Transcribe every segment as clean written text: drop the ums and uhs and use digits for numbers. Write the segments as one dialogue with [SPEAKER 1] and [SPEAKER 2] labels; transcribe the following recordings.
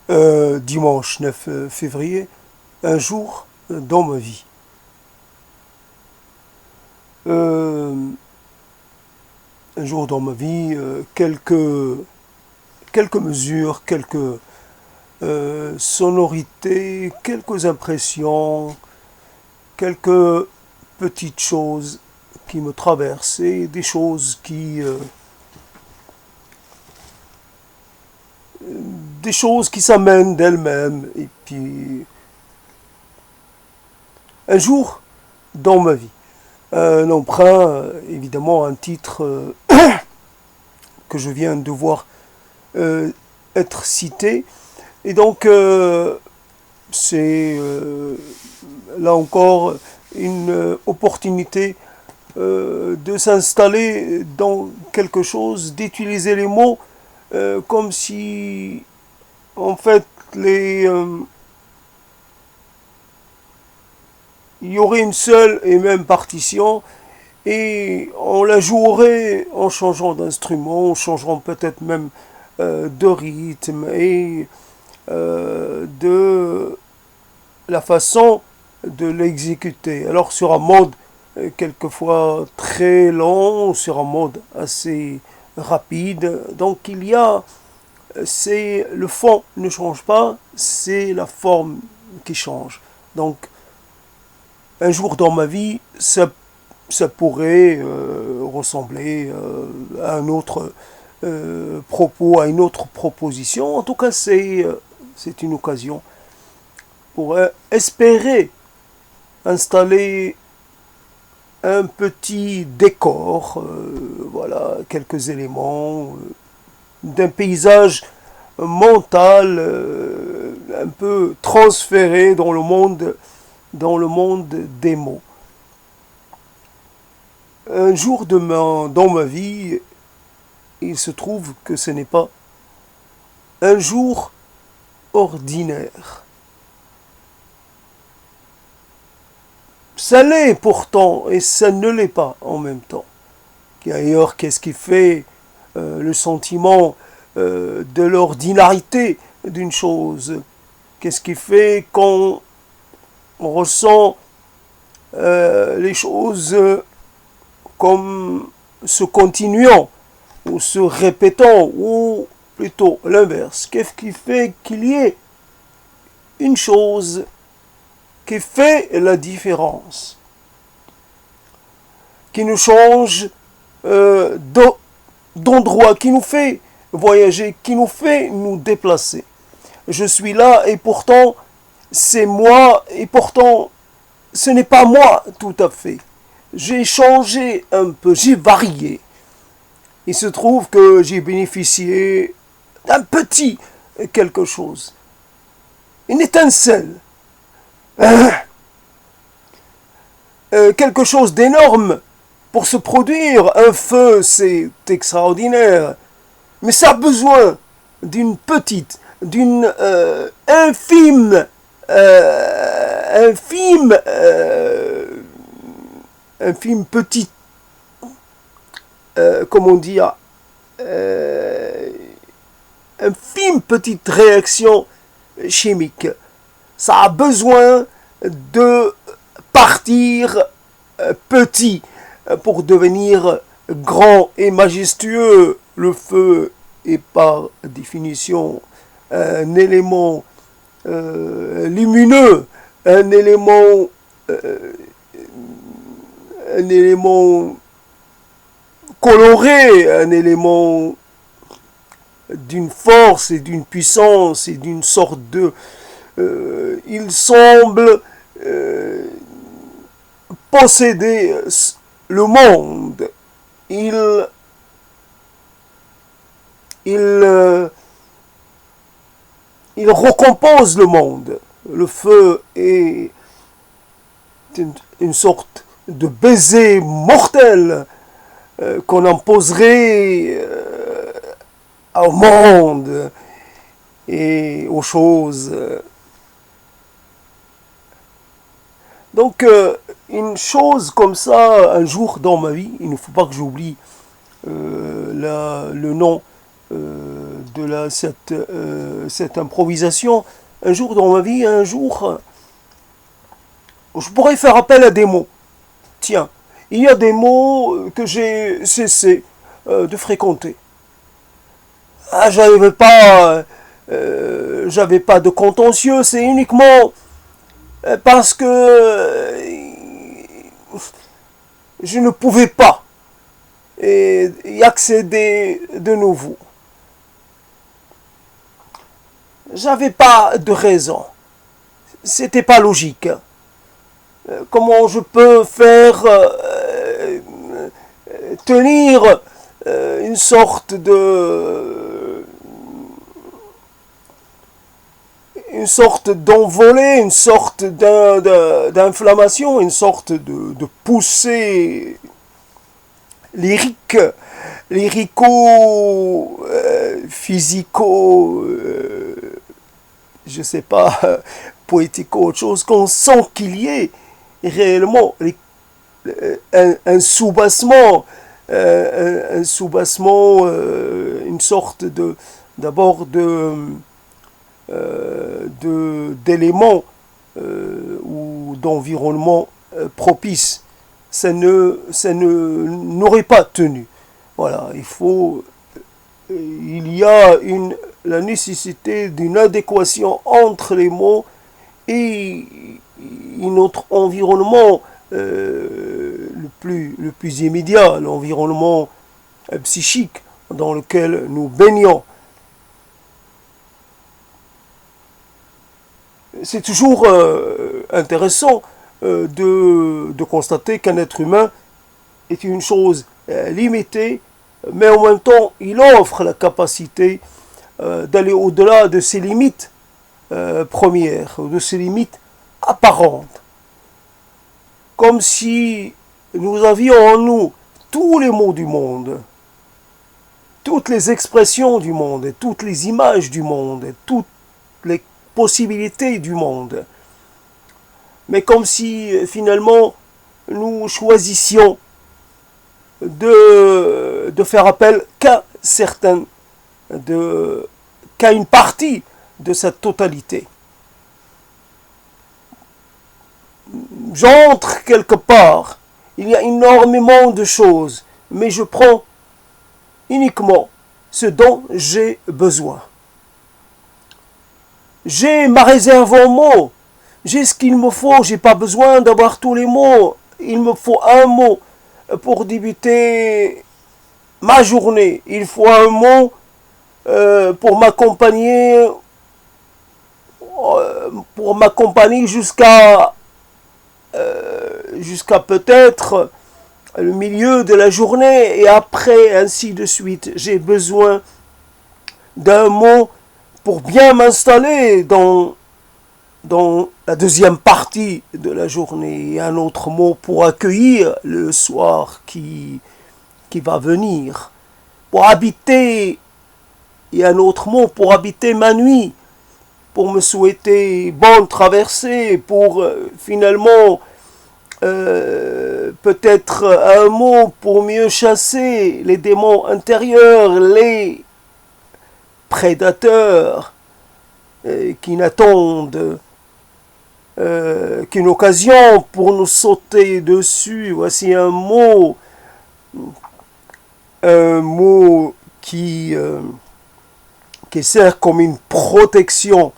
[SPEAKER 1] Dimanche 9 février, un jour dans ma vie. Euh, un jour dans ma vie, quelques mesures, quelques sonorités, quelques impressions, quelques petites choses qui me traversent et des choses qui s'amènent d'elles-mêmes. Et puis, un jour dans ma vie. Un emprunt, évidemment, un titre que je viens de voir être cité. Et donc, c'est là encore une opportunité de s'installer dans quelque chose, d'utiliser les mots comme si, en fait, il y aurait une seule et même partition et on la jouerait en changeant d'instrument, en changeant peut-être même de rythme et de la façon de l'exécuter. Alors sur un mode quelquefois très long, sur un mode assez rapide, donc c'est le fond ne change pas, c'est la forme qui change. Donc un jour dans ma vie, ça pourrait ressembler à un autre propos, à une autre proposition. En tout cas, c'est une occasion pour espérer installer un petit décor, voilà, quelques éléments d'un paysage mental un peu transféré dans le monde des mots. Un jour dans ma vie, il se trouve que ce n'est pas un jour ordinaire. Ça l'est pourtant et ça ne l'est pas en même temps. D'ailleurs, qu'est-ce qui fait le sentiment de l'ordinarité d'une chose? Qu'est-ce qui fait qu'on ressent les choses comme se continuant ou se répétant ou plutôt l'inverse? Qu'est-ce qui fait qu'il y ait une chose qui fait la différence, qui nous change d'endroit, qui nous fait voyager, qui nous fait nous déplacer? Je suis là et pourtant c'est moi et pourtant ce n'est pas moi tout à fait. J'ai changé un peu, j'ai varié. Il se trouve que j'ai bénéficié d'un petit quelque chose, une étincelle, quelque chose d'énorme pour se produire. Un feu, c'est extraordinaire, mais ça a besoin d'une petite, d'une infime, infime petite, comment dire, infime petite réaction chimique. Ça a besoin de partir petit pour devenir grand et majestueux. Le feu est par définition un élément lumineux, un élément coloré, un élément d'une force et d'une puissance et d'une sorte de... il semble posséder le monde. Il recompose le monde. Le feu est une sorte de baiser mortel qu'on imposerait au monde et aux choses. Donc, une chose comme ça, un jour dans ma vie, il ne faut pas que j'oublie le nom cette improvisation. Un jour dans ma vie, je pourrais faire appel à des mots. Tiens, il y a des mots que j'ai cessé de fréquenter. Ah, j'avais pas de contentieux, c'est uniquement parce que je ne pouvais pas y accéder de nouveau. J'avais pas de raison. C'était pas logique. Comment je peux faire tenir une sorte d'envolée, une sorte d'inflammation, une sorte de poussée lyrique, lyrico, physico, je sais pas, poético, autre chose, qu'on sent qu'il y ait réellement un soubassement, une sorte d'abord d'éléments ou d'environnement propice. Ça n'aurait pas tenu. Voilà, il y a la nécessité d'une adéquation entre les mots et notre environnement le plus immédiat, l'environnement psychique dans lequel nous baignons. C'est toujours intéressant de constater qu'un être humain est une chose limitée, mais en même temps, il offre la capacité d'aller au-delà de ses limites premières, de ses limites apparentes. Comme si nous avions en nous tous les mots du monde, toutes les expressions du monde, et toutes les images du monde, et toutes les possibilités du monde. Mais comme si finalement nous choisissions de faire appel qu'à une partie de cette totalité. J'entre quelque part, il y a énormément de choses, mais je prends uniquement ce dont j'ai besoin. J'ai ma réserve en mots, j'ai ce qu'il me faut, j'ai pas besoin d'avoir tous les mots, il me faut un mot pour débuter ma journée, il faut un mot pour m'accompagner jusqu'à peut-être le milieu de la journée et après ainsi de suite. J'ai besoin d'un mot pour bien m'installer dans la deuxième partie de la journée et un autre mot pour accueillir le soir qui va venir, pour habiter, et un autre mot pour habiter ma nuit, pour me souhaiter bonne traversée, pour finalement peut-être un mot pour mieux chasser les démons intérieurs, les prédateurs qui n'attendent qu'une occasion pour nous sauter dessus. Voici un mot qui sert comme une protection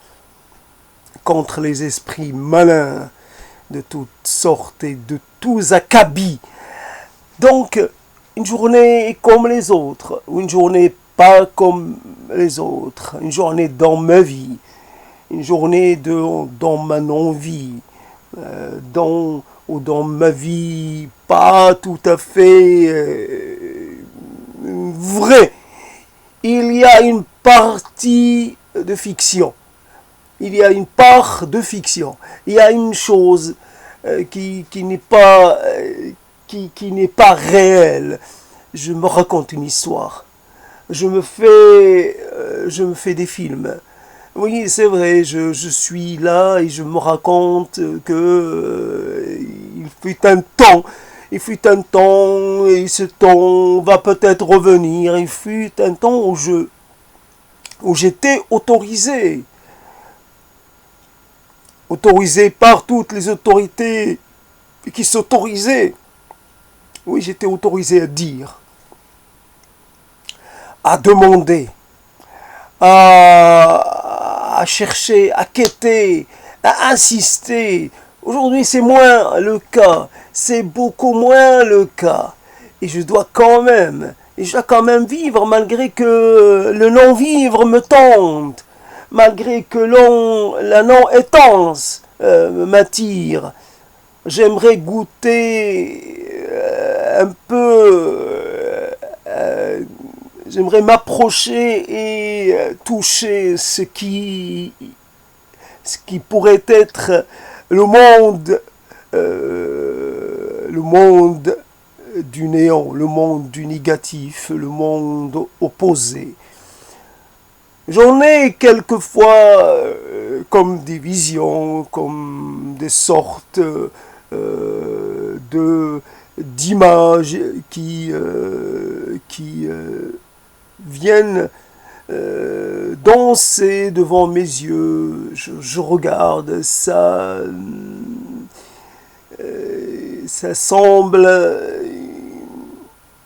[SPEAKER 1] contre les esprits malins de toutes sortes et de tous acabits. Donc, une journée comme les autres, ou une journée pas comme les autres, une journée dans ma vie, une journée dans ma non-vie, dans ma vie pas tout à fait vraie. Il y a une partie de fiction. Il y a une part de fiction. Il y a une chose qui n'est pas réelle. Je me raconte une histoire. Je me fais des films. Oui, c'est vrai, je suis là et je me raconte que il fut un temps, et ce temps va peut-être revenir. Il fut un temps où je où j'étais autorisé par toutes les autorités qui s'autorisaient. Oui, j'étais autorisé à dire, à demander, à chercher, à quêter, à insister. Aujourd'hui, c'est moins le cas, c'est beaucoup moins le cas. Et je dois quand même vivre malgré que le non-vivre me tente, malgré que la non-étance m'attire. J'aimerais goûter un peu, j'aimerais m'approcher et toucher ce qui pourrait être le monde du néant, le monde du négatif, le monde opposé. J'en ai quelquefois comme des visions, comme des sortes d'images qui viennent danser devant mes yeux. Je regarde ça. Ça semble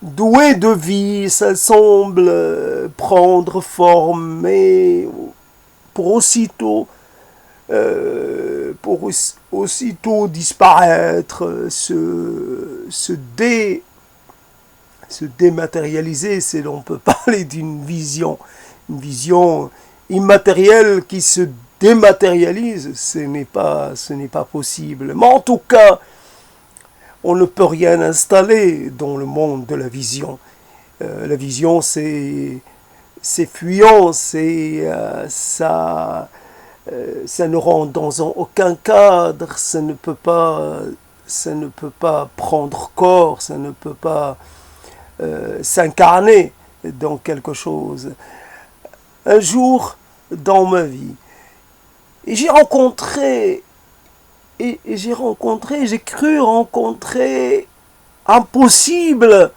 [SPEAKER 1] doué de vie, ça semble prendre forme, mais pour aussitôt disparaître, se dématérialiser. On peut parler d'une vision, une vision immatérielle qui se dématérialise. Ce n'est pas possible. Mais en tout cas, on ne peut rien installer dans le monde de la vision. La vision, c'est fuyant, ça ne rentre dans aucun cadre, ça ne peut pas prendre corps, ça ne peut pas s'incarner dans quelque chose. Un jour dans ma vie, et j'ai cru rencontrer impossible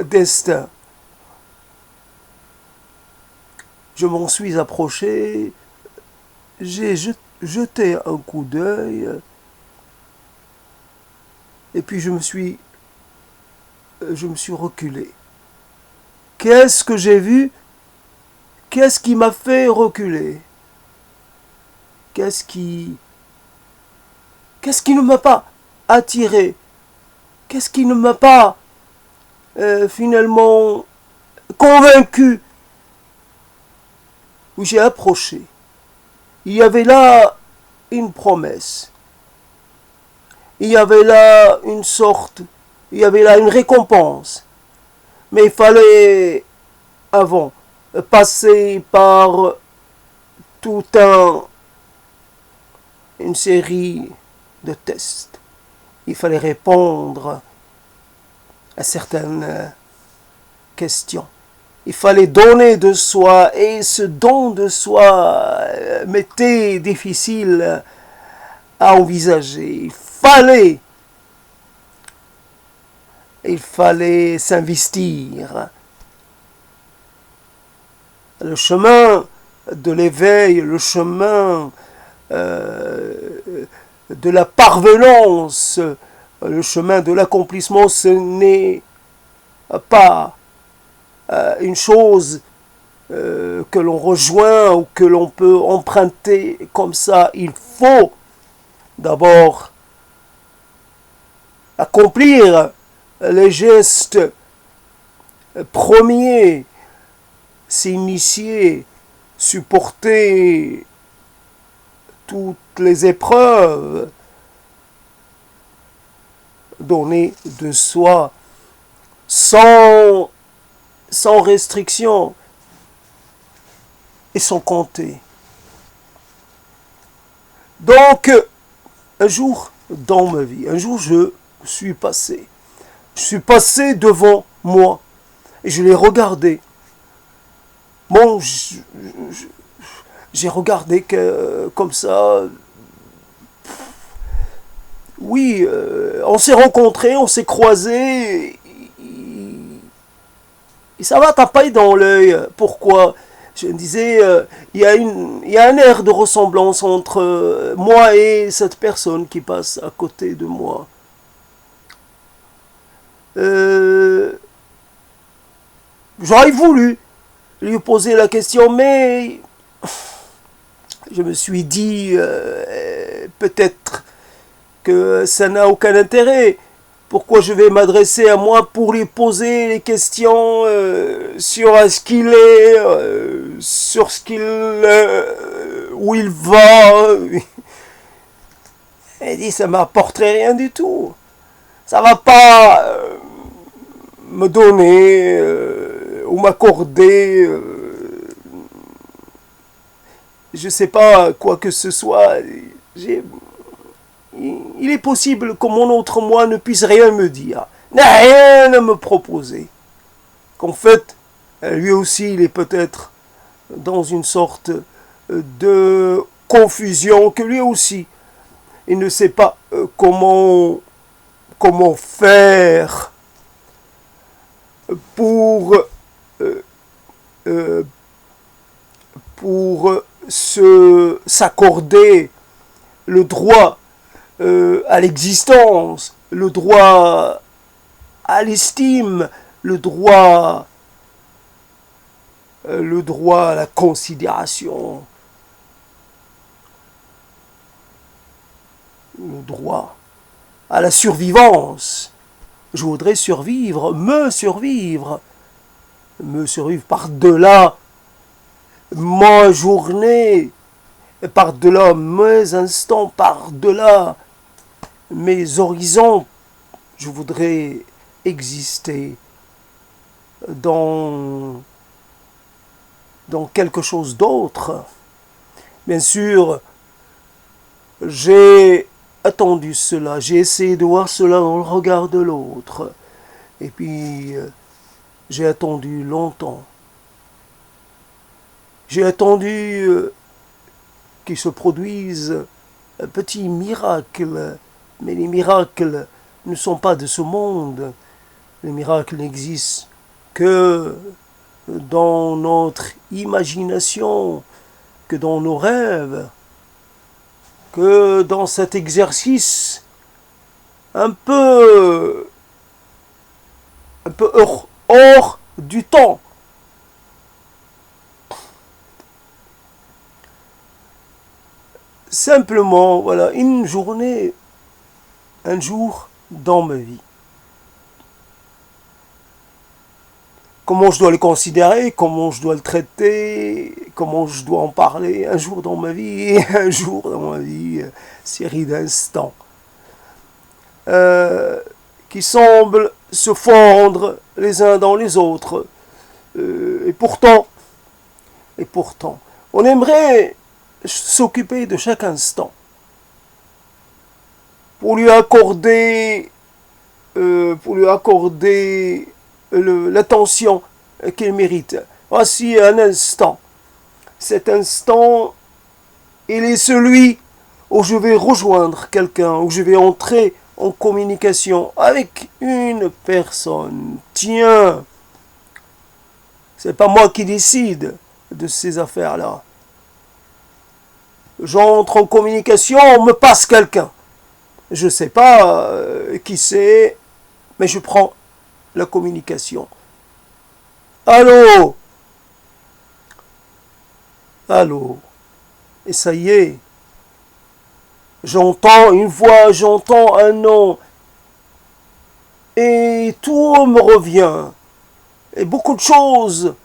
[SPEAKER 1] destin. Je m'en suis approché, j'ai jeté un coup d'œil, et puis je me suis reculé. Qu'est-ce que j'ai vu? Qu'est-ce qui m'a fait reculer? Qu'est-ce qui ne m'a pas attiré? Qu'est-ce qui ne m'a pas finalement convaincu? Où j'ai approché. Il y avait là une promesse. Il y avait là une récompense. Mais il fallait avant passer par une série de tests. Il fallait répondre à certaines questions. Il fallait donner de soi, et ce don de soi m'était difficile à envisager. Il fallait s'investir. Le chemin de l'éveil, le chemin de la parvenance, le chemin de l'accomplissement, ce n'est pas une chose que l'on rejoint ou que l'on peut emprunter comme ça. Il faut d'abord accomplir les gestes premiers, s'initier, supporter toutes les épreuves, donner de soi sans restriction et sans compter. Donc, un jour dans ma vie, je suis passé devant moi et je l'ai regardé. Bon, j'ai regardé comme ça. Oui, on s'est rencontrés, on s'est croisés. Et ça va taper dans l'œil. Pourquoi? Je me disais, il y a un air de ressemblance entre moi et cette personne qui passe à côté de moi. J'aurais voulu lui poser la question, mais je me suis dit, peut-être que ça n'a aucun intérêt. Pourquoi je vais m'adresser à moi pour lui poser les questions sur ce qu'il est, sur ce qu'il, où il va. Elle dit, ça m'apporterait rien du tout. Ça va pas me donner ou m'accorder, je sais pas, quoi que ce soit. Il est possible que mon autre moi ne puisse rien me dire, n'a rien à me proposer. Qu'en fait, lui aussi, il est peut-être dans une sorte de confusion, que lui aussi, il ne sait pas comment faire pour s'accorder le droit à l'existence, le droit à l'estime, le droit à la considération, le droit à la survivance. Je voudrais survivre par-delà ma journée, par-delà mes instants, par-delà mes horizons. Je voudrais exister dans quelque chose d'autre. Bien sûr, j'ai attendu cela, j'ai essayé de voir cela dans le regard de l'autre. Et puis, j'ai attendu longtemps. J'ai attendu qu'il se produise un petit miracle. Mais les miracles ne sont pas de ce monde. Les miracles n'existent que dans notre imagination, que dans nos rêves, que dans cet exercice un peu hors du temps. Simplement, voilà, une journée, un jour dans ma vie. Comment je dois le considérer, comment je dois le traiter, comment je dois en parler, un jour dans ma vie, un jour dans ma vie, série d'instants qui semblent se fondre les uns dans les autres. Et pourtant, on aimerait s'occuper de chaque instant pour lui accorder l'attention qu'il mérite. Voici un instant. Cet instant, il est celui où je vais rejoindre quelqu'un, où je vais entrer en communication avec une personne. Tiens, c'est pas moi qui décide de ces affaires-là. J'entre en communication, on me passe quelqu'un. Je ne sais pas qui c'est, mais je prends la communication. Allô? Allô? Et ça y est. J'entends une voix, j'entends un nom. Et tout me revient. Et beaucoup de choses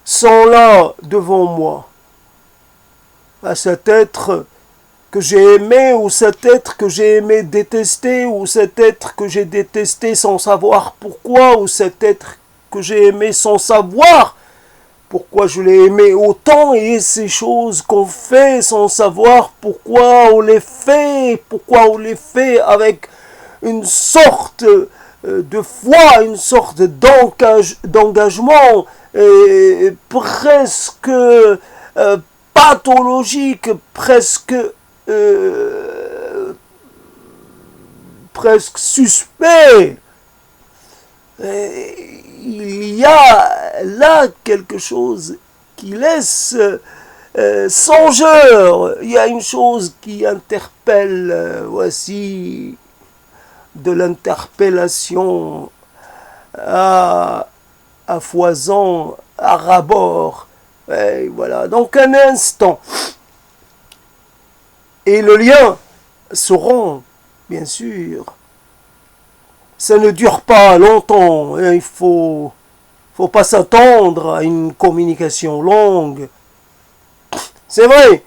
[SPEAKER 1] sont là devant moi. À cet être que j'ai aimé, ou cet être que j'ai aimé détester, ou cet être que j'ai détesté sans savoir pourquoi, ou cet être que j'ai aimé sans savoir pourquoi je l'ai aimé autant, et ces choses qu'on fait sans savoir pourquoi on les fait avec une sorte de foi, une sorte d'engagement presque pathologique, presque suspect. Il y a là quelque chose qui laisse songeur. Il y a une chose qui interpelle. Voici de l'interpellation à foison, à rabord. Et voilà, donc un instant. Et le lien se rompt, bien sûr. Ça ne dure pas longtemps. Il faut pas s'attendre à une communication longue. C'est vrai,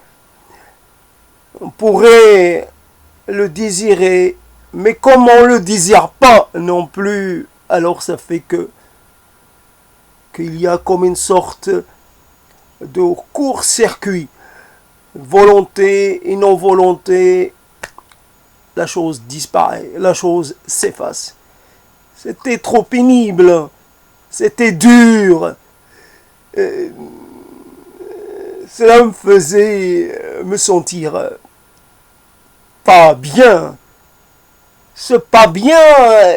[SPEAKER 1] on pourrait le désirer, mais comme on ne le désire pas non plus, alors ça fait qu'il y a comme une sorte de court-circuit. Volonté et non-volonté, la chose disparaît, la chose s'efface. C'était trop pénible, c'était dur. Cela me faisait me sentir pas bien. Ce pas bien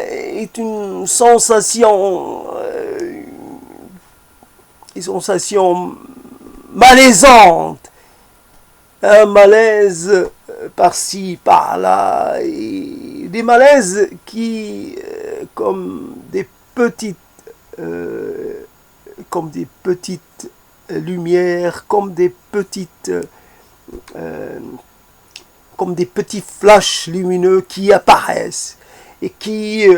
[SPEAKER 1] est une sensation malaisante. Un malaise par-ci, par-là, et des malaises qui, comme des petites lumières, comme des petits flashs lumineux qui apparaissent et qui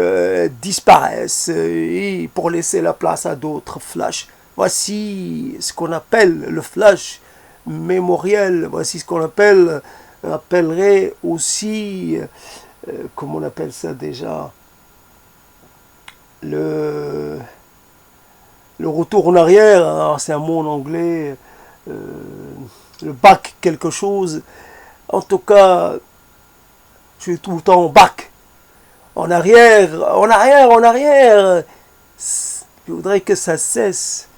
[SPEAKER 1] disparaissent et pour laisser la place à d'autres flashs. Voici ce qu'on appelle le flash mémoriel. Voici ce qu'on appellerait aussi, comment on appelle ça déjà, le retour en arrière. Alors c'est un mot en anglais, le back quelque chose. En tout cas, je suis tout le temps back. En arrière, en arrière, en arrière. Je voudrais que ça cesse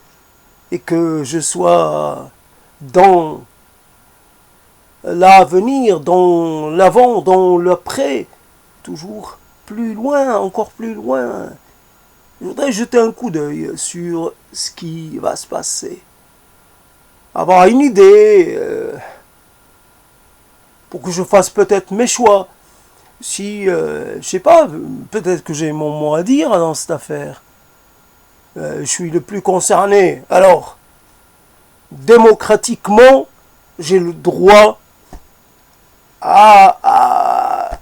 [SPEAKER 1] et que je sois dans l'avenir, dans l'avant, dans l'après, toujours plus loin, encore plus loin. Je voudrais jeter un coup d'œil sur ce qui va se passer. Avoir une idée pour que je fasse peut-être mes choix. Si, je sais pas, peut-être que j'ai mon mot à dire dans cette affaire. Je suis le plus concerné. Alors, démocratiquement, j'ai le droit à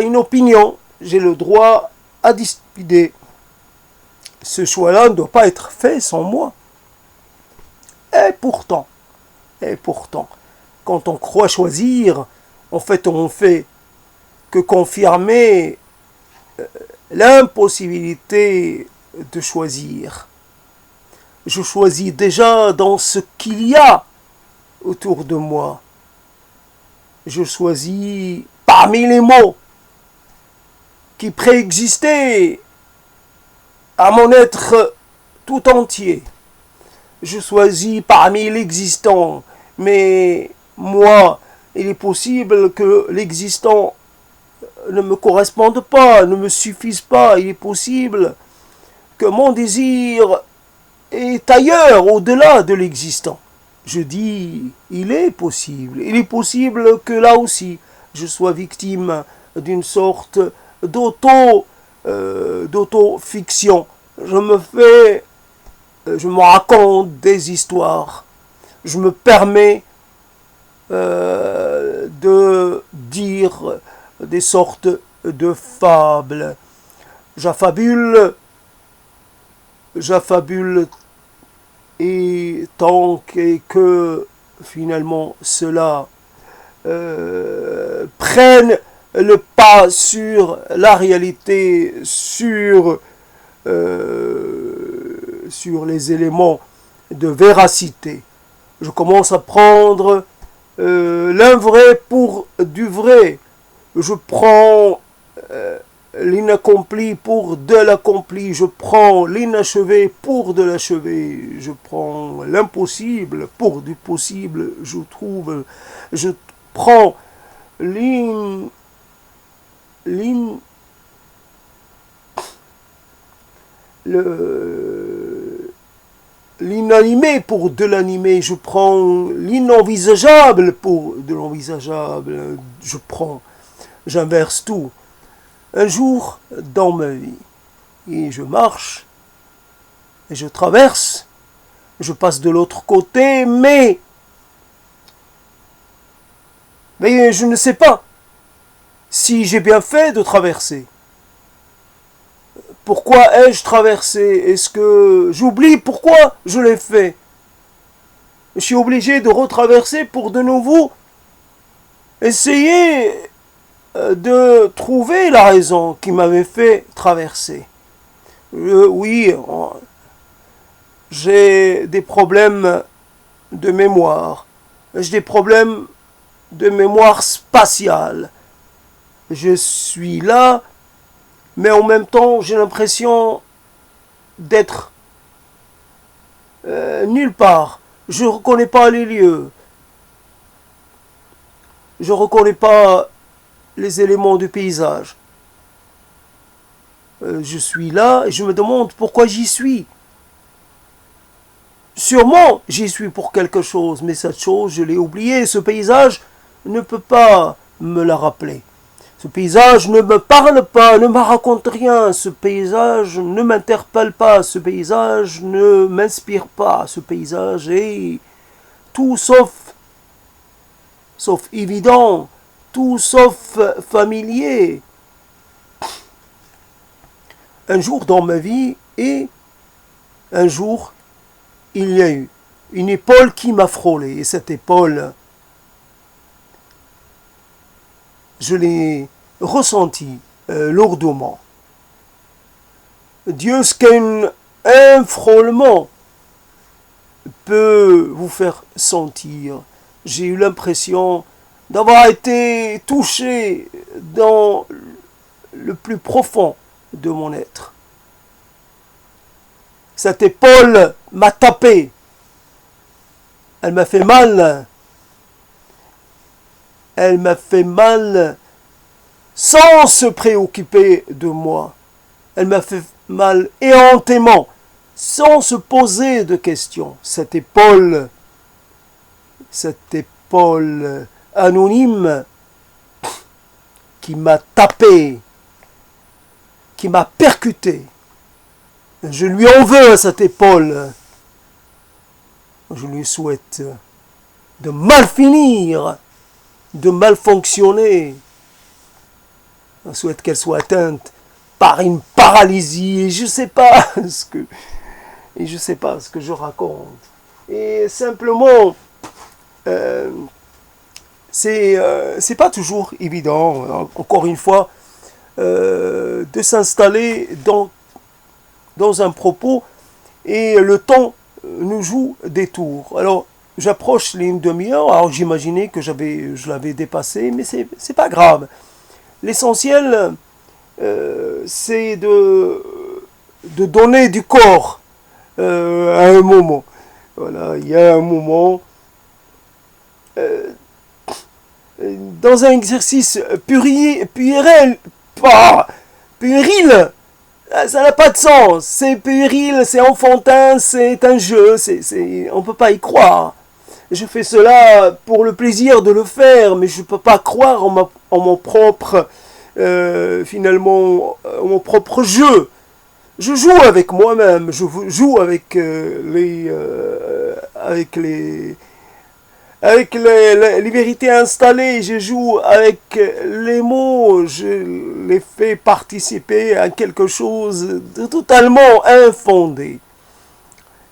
[SPEAKER 1] une opinion. J'ai le droit à décider. Ce choix-là ne doit pas être fait sans moi. Et pourtant, quand on croit choisir, en fait, on fait que confirmer l'impossibilité de choisir. Je choisis déjà dans ce qu'il y a autour de moi. Je choisis parmi les mots qui préexistaient à mon être tout entier. Je choisis parmi l'existant, mais moi, il est possible que l'existant ne me corresponde pas, ne me suffise pas. Il est possible que mon désir est ailleurs, au-delà de l'existant. Je dis, il est possible que là aussi, je sois victime d'une sorte d'auto-fiction. Je me raconte des histoires. Je me permets de dire des sortes de fables. J'affabule et tant que finalement cela prenne le pas sur la réalité, sur les éléments de véracité. Je commence à prendre l'invrai pour du vrai. Je prends l'inaccompli pour de l'accompli. Je prends l'inachevé pour de l'achevé. Je prends l'impossible pour du possible. Je prends l'inanimé pour de l'animé, je prends l'inenvisageable pour de l'envisageable, j'inverse tout. Un jour dans ma vie, et je marche, et je traverse, je passe de l'autre côté, mais je ne sais pas si j'ai bien fait de traverser. Pourquoi ai-je traversé? Est-ce que j'oublie pourquoi je l'ai fait? Je suis obligé de retraverser pour de nouveau essayer de trouver la raison qui m'avait fait traverser. Oui, j'ai des problèmes de mémoire. J'ai des problèmes de mémoire spatiale. Je suis là, mais en même temps, j'ai l'impression d'être nulle part. Je ne reconnais pas les lieux. Je ne reconnais pas les éléments du paysage. Je suis là et je me demande pourquoi j'y suis. Sûrement, j'y suis pour quelque chose, mais cette chose, je l'ai oubliée. Ce paysage ne peut pas me la rappeler. Ce paysage ne me parle pas, ne me raconte rien. Ce paysage ne m'interpelle pas. Ce paysage ne m'inspire pas. Ce paysage est tout sauf évident, tout sauf familier. Un jour dans ma vie, et un jour, il y a eu une épaule qui m'a frôlé. Et cette épaule, je l'ai ressenti lourdement. Dieu, ce qu'un frôlement peut vous faire sentir. J'ai eu l'impression d'avoir été touché dans le plus profond de mon être. Cette épaule m'a tapé. Elle m'a fait mal. Elle m'a fait mal sans se préoccuper de moi. Elle m'a fait mal éhontément, sans se poser de questions. Cette épaule anonyme qui m'a tapé, qui m'a percuté. Je lui en veux à cette épaule. Je lui souhaite de mal finir, de mal fonctionner. Je souhaite qu'elle soit atteinte par une paralysie et je sais pas ce que je raconte. Et simplement, c'est pas toujours évident, encore une fois, de s'installer dans un propos et le temps nous joue des tours. Alors, j'approche les 1/2 heure, alors j'imaginais que je l'avais dépassé, mais c'est pas grave. L'essentiel, c'est de donner du corps à un moment. Voilà, il y a un moment, dans un exercice puéril, ça n'a pas de sens. C'est puéril, c'est enfantin, c'est un jeu, on ne peut pas y croire. Je fais cela pour le plaisir de le faire, mais je ne peux pas croire en mon propre, mon propre jeu. Je joue avec moi-même, je joue avec les vérités installées, je joue avec les mots, je les fais participer à quelque chose de totalement infondé.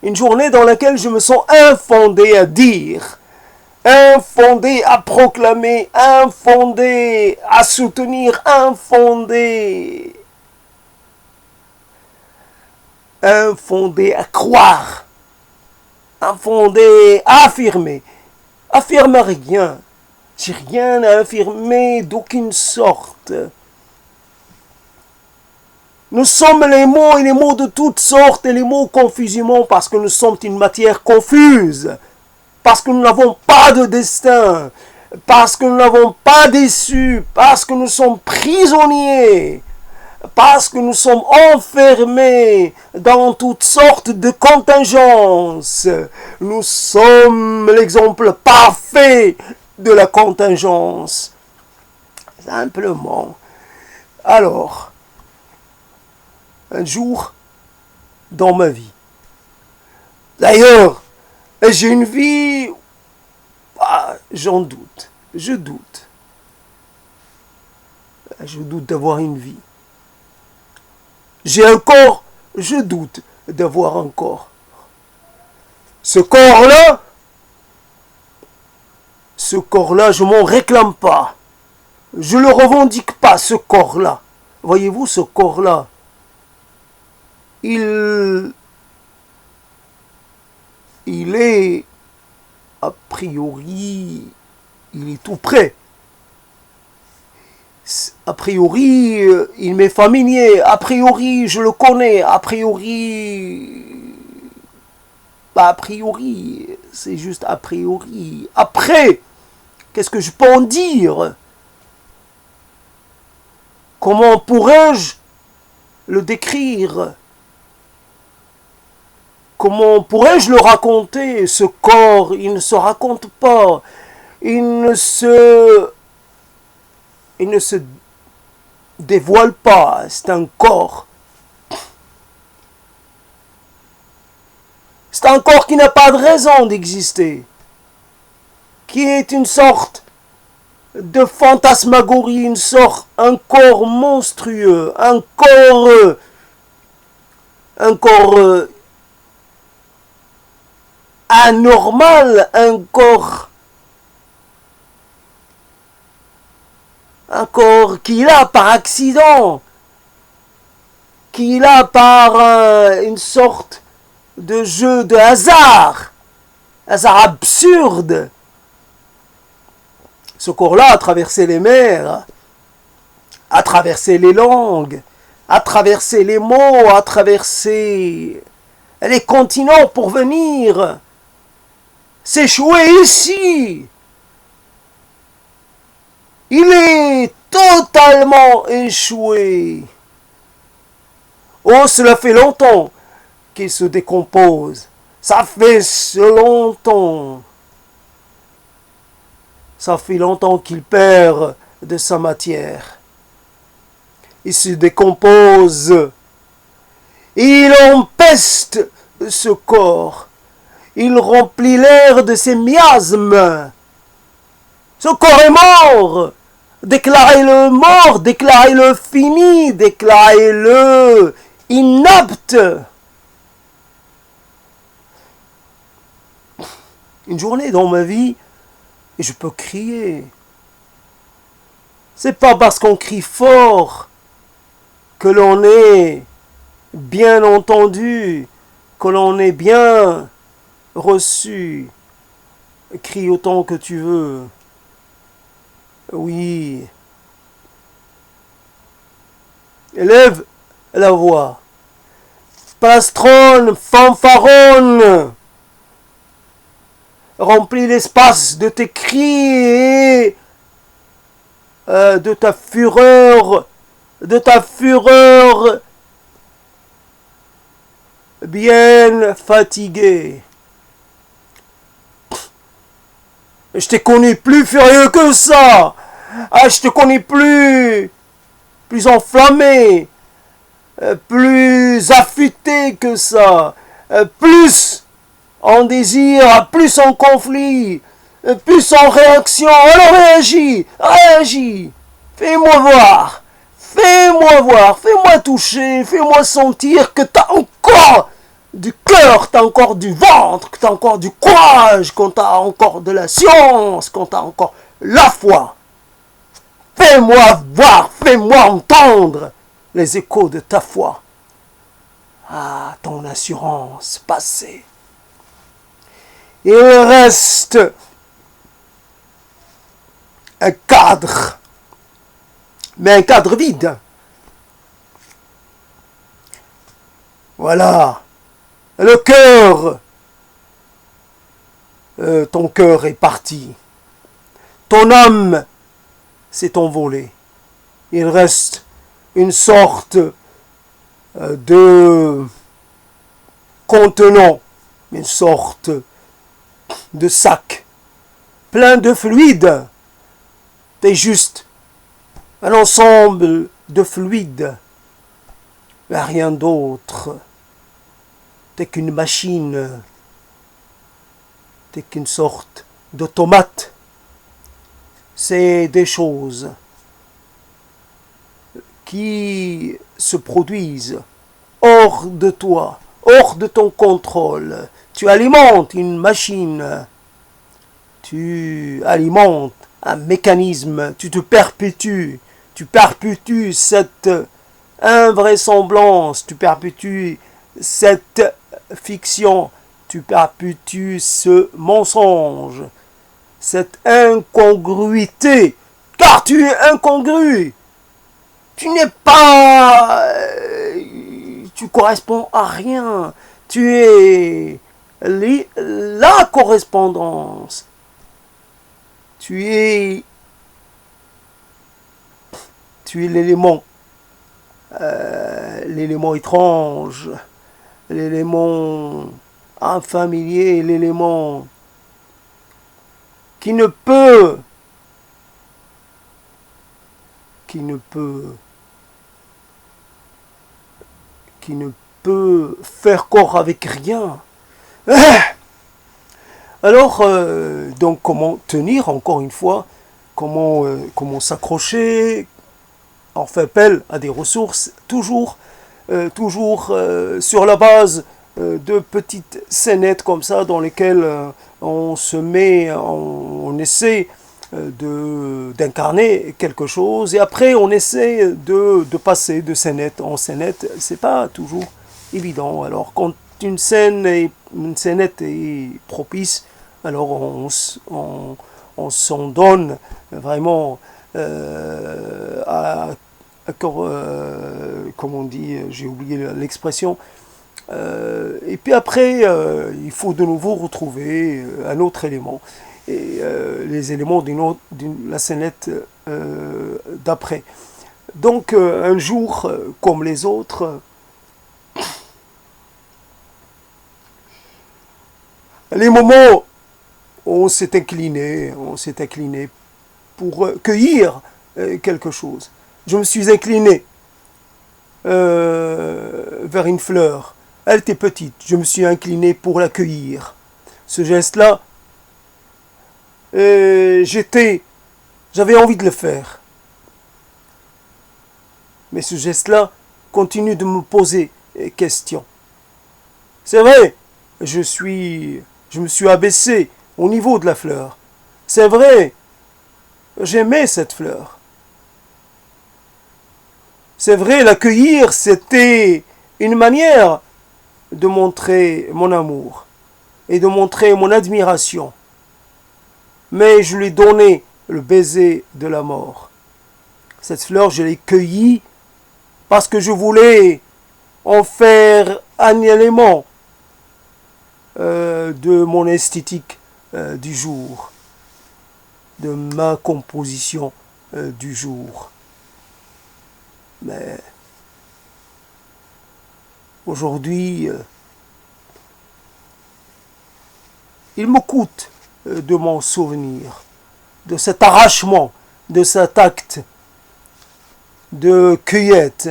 [SPEAKER 1] Une journée dans laquelle je me sens infondé à dire, infondé à proclamer, infondé à soutenir, infondé à croire, infondé à affirmer. Affirme rien. J'ai rien à affirmer d'aucune sorte. Nous sommes les mots et les mots de toutes sortes et les mots confusément parce que nous sommes une matière confuse. Parce que nous n'avons pas de destin. Parce que nous n'avons pas d'issue. Parce que nous sommes prisonniers parce que nous sommes enfermés dans toutes sortes de contingences. Nous sommes l'exemple parfait de la contingence. Simplement. Alors, un jour, dans ma vie, d'ailleurs, j'ai une vie, j'en doute, je doute. Je doute d'avoir une vie. J'ai un corps, je doute d'avoir un corps. Ce corps-là, je m'en réclame pas. Je le revendique pas, ce corps-là. Voyez-vous, ce corps-là, il est, a priori, il est tout prêt. A priori, il m'est familier. A priori, je le connais. A priori, c'est juste a priori. Après, qu'est-ce que je peux en dire? Comment pourrais-je le décrire? Comment pourrais-je le raconter? Ce corps, il ne se raconte pas. Il ne se dévoile pas. C'est un corps. C'est un corps qui n'a pas de raison d'exister. Qui est une sorte de fantasmagorie, un corps monstrueux, un corps anormal, un corps qui est là par accident, qui est là par une sorte de jeu de hasard absurde. Ce corps-là a traversé les mers, a traversé les langues, a traversé les mots, a traversé les continents pour venir s'échouer ici. Il est totalement échoué. Oh, cela fait longtemps qu'il se décompose. Ça fait longtemps. Ça fait longtemps qu'il perd de sa matière. Il se décompose. Il empeste ce corps. Il remplit l'air de ses miasmes. Ce corps est mort. Déclarez-le mort, déclarez-le fini, déclarez-le inapte. Une journée dans ma vie, et je peux crier. C'est pas parce qu'on crie fort que l'on est bien entendu, que l'on est bien reçu. Crie autant que tu veux. Oui. Élève la voix. Plastronne, fanfaronne. Remplis l'espace de tes cris et de ta fureur bien fatiguée. Je t'ai connu plus furieux que ça. Je te connais plus enflammé, plus affûté que ça, plus en désir, plus en conflit, plus en réaction. Alors réagis, fais-moi voir, fais-moi toucher, fais-moi sentir que t'as encore du cœur, t'as encore du ventre, que t'as encore du courage, que t'as encore de la science, que t'as encore la foi. Fais-moi voir, fais-moi entendre les échos de ta foi. Ah, ton assurance passée. Il reste un cadre, mais un cadre vide. Voilà. Le cœur. Ton cœur est parti. Ton âme s'est envolée. Il reste une sorte de contenant, une sorte de sac plein de fluide. C'est juste un ensemble de fluide, rien d'autre. T'es qu'une machine, t'es qu'une sorte d'automate. C'est des choses qui se produisent hors de toi, hors de ton contrôle. Tu alimentes une machine, tu alimentes un mécanisme, tu perpétues cette invraisemblance, tu perpétues cette fiction, tu perpétues ce mensonge, cette incongruité, car tu es incongru. Tu n'es pas... tu corresponds à rien. Tu es la correspondance. Tu es l'élément étrange, l'élément infamilier, l'élément qui ne peut faire corps avec rien. Alors, donc comment tenir, encore une fois, comment s'accrocher, on fait appel à des ressources, toujours sur la base de petites scénettes comme ça, dans lesquelles on se met, on essaie d'incarner quelque chose, et après on essaie de passer de scénette en scénette. C'est pas toujours évident. Alors quand une scénette est propice, alors on s'en donne vraiment comme on dit, j'ai oublié l'expression, et puis après il faut de nouveau retrouver un autre élément, et les éléments la scénette d'après. Donc un jour comme les autres, les moments où on s'est incliné pour cueillir quelque chose. Je me suis incliné vers une fleur. Elle était petite. Je me suis incliné pour la cueillir. Ce geste-là, j'avais envie de le faire. Mais ce geste-là continue de me poser question. C'est vrai, je me suis abaissé au niveau de la fleur. C'est vrai, j'aimais cette fleur. C'est vrai, l'accueillir, c'était une manière de montrer mon amour et de montrer mon admiration. Mais je lui ai donné le baiser de la mort. Cette fleur, je l'ai cueillie parce que je voulais en faire un élément de mon esthétique du jour, de ma composition du jour. Mais aujourd'hui, il me coûte de m'en souvenir, de cet arrachement, de cet acte de cueillette,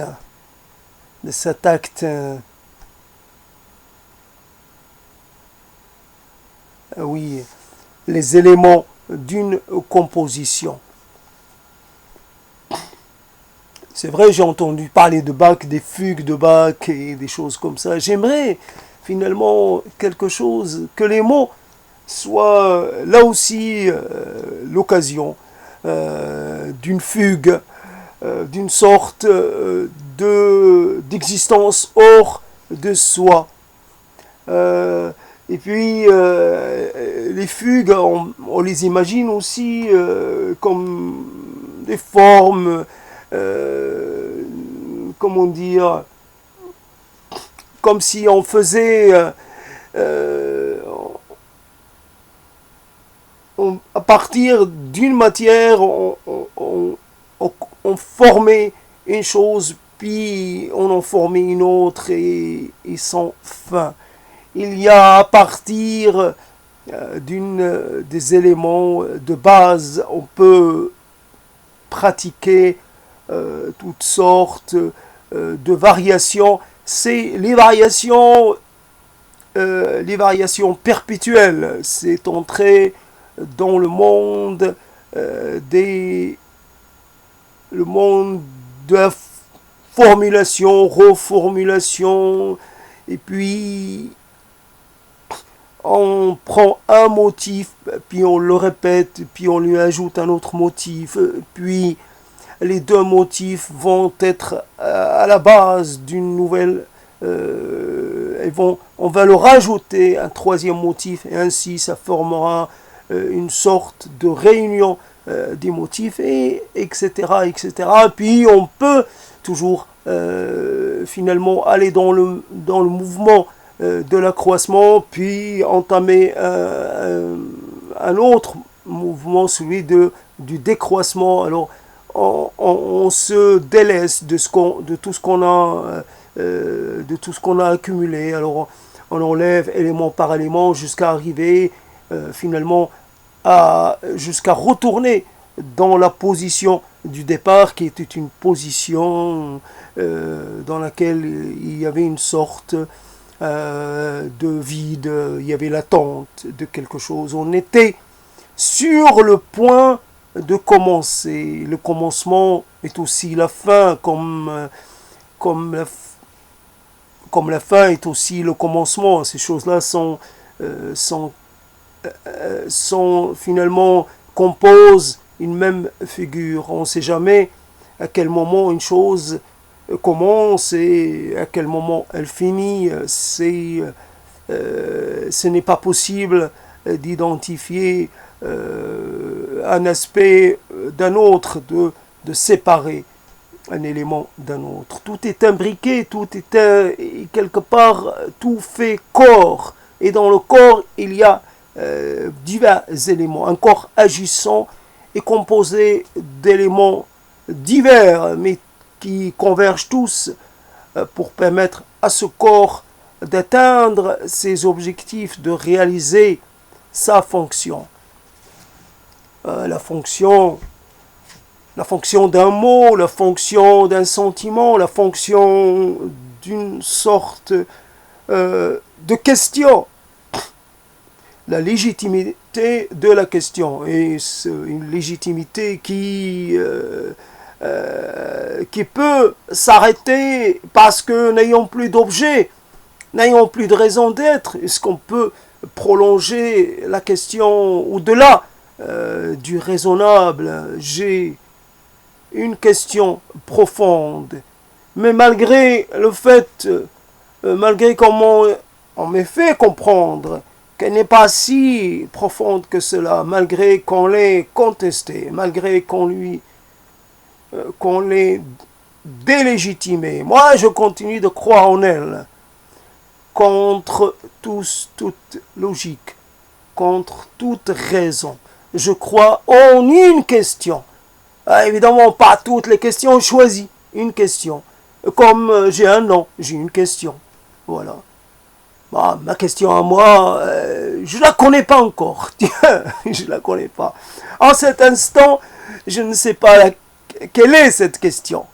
[SPEAKER 1] de cet acte oui, les éléments d'une composition. C'est vrai, j'ai entendu parler de Bach, des fugues de Bach et des choses comme ça. J'aimerais finalement quelque chose, que les mots soient là aussi l'occasion d'une fugue, d'une sorte d'existence hors de soi. Et puis, les fugues, on les imagine aussi comme des formes, comment dire, comme si on faisait, à partir d'une matière, on formait une chose, puis on en formait une autre et sans fin. Il y a à partir des éléments de base, on peut pratiquer toutes sortes de variations. C'est les variations perpétuelles. C'est entrer dans le monde de la formulation, reformulation, et puis on prend un motif, puis on le répète, puis on lui ajoute un autre motif, puis les deux motifs vont être à la base d'une nouvelle, on va leur rajouter un troisième motif, et ainsi ça formera une sorte de réunion des motifs, et etc., etc. Puis on peut toujours finalement aller dans le mouvement de l'accroissement, puis entamer un autre mouvement, celui du décroissement. Alors on se délaisse de tout ce qu'on a accumulé. Alors on enlève élément par élément jusqu'à arriver finalement jusqu'à retourner dans la position du départ, qui était une position dans laquelle il y avait une sorte de vide, il y avait l'attente de quelque chose. On était sur le point de commencer. Le commencement est aussi la fin, comme la fin est aussi le commencement. Ces choses-là sont finalement composent une même figure. On ne sait jamais à quel moment une chose commence et à quel moment elle finit. Ce n'est pas possible d'identifier un aspect d'un autre, de séparer un élément d'un autre. Tout est imbriqué, tout est quelque part, tout fait corps. Et dans le corps, il y a divers éléments. Un corps agissant est composé d'éléments divers, mais qui convergent tous pour permettre à ce corps d'atteindre ses objectifs, de réaliser sa fonction. La fonction d'un mot, la fonction d'un sentiment, la fonction d'une sorte de question. La légitimité de la question, et une légitimité qui peut s'arrêter parce que n'ayant plus d'objet, n'ayant plus de raison d'être, est-ce qu'on peut prolonger la question au-delà du raisonnable? J'ai une question profonde, mais malgré le fait, malgré comment on m'ait fait comprendre qu'elle n'est pas si profonde que cela, malgré qu'on l'ait contestée, malgré qu'on l'ait délégitimée, moi je continue de croire en elle, contre toute logique, contre toute raison. Je crois en une question. Évidemment, pas toutes les questions, choisis une question. Comme j'ai un nom, j'ai une question. Voilà. Bah, ma question à moi, je ne la connais pas encore. Je ne la connais pas. En cet instant, je ne sais pas quelle est cette question.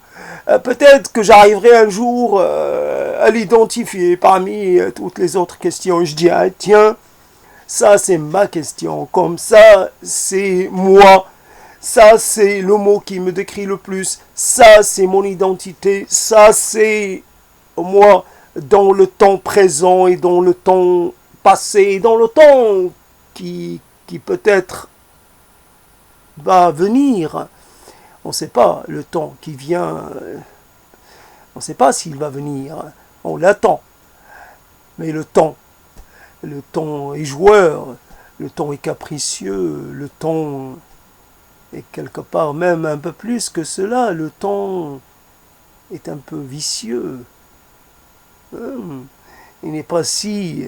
[SPEAKER 1] Peut-être que j'arriverai un jour à l'identifier parmi toutes les autres questions. Je dis, ah, tiens, ça c'est ma question. Comme ça, c'est moi. Ça c'est le mot qui me décrit le plus. Ça c'est mon identité. Ça c'est moi dans le temps présent et dans le temps passé et dans le temps qui peut-être va venir. On ne sait pas le temps qui vient. On ne sait pas s'il va venir. On l'attend. Mais le temps est joueur. Le temps est capricieux. Le temps est quelque part même un peu plus que cela. Le temps est un peu vicieux. Il n'est pas si...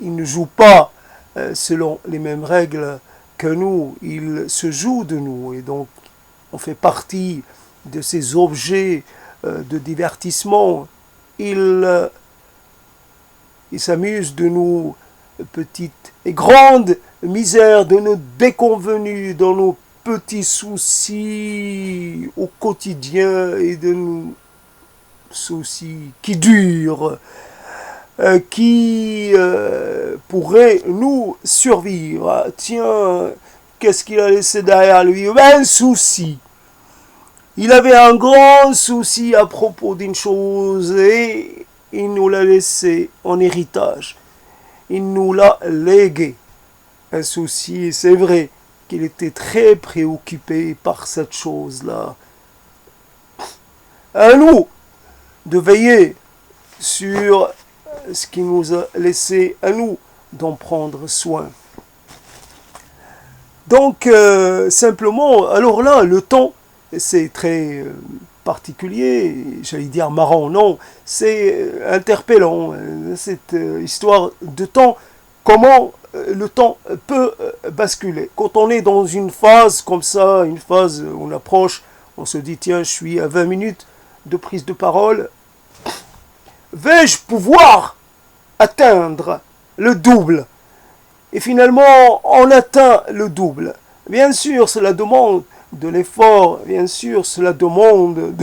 [SPEAKER 1] Il ne joue pas selon les mêmes règles que nous. Il se joue de nous. Et donc, on fait partie de ces objets de divertissement. Il s'amuse de nos petites et grandes misères, de nos déconvenues, dans nos petits soucis au quotidien et de nos soucis qui durent, qui pourraient nous survivre. Tiens, qu'est-ce qu'il a laissé derrière lui? Un souci. Il avait un grand souci à propos d'une chose et il nous l'a laissé en héritage. Il nous l'a légué. Un souci, c'est vrai qu'il était très préoccupé par cette chose-là. À nous de veiller sur ce qu'il nous a laissé, à nous d'en prendre soin. Donc, simplement, alors là, le temps, c'est très particulier, j'allais dire marrant, non, c'est interpellant, cette histoire de temps, comment le temps peut basculer. Quand on est dans une phase comme ça, une phase où on approche, on se dit, tiens, je suis à 20 minutes de prise de parole, vais-je pouvoir atteindre le double? Et finalement, on atteint le double. Bien sûr, cela demande de l'effort, bien sûr, cela demande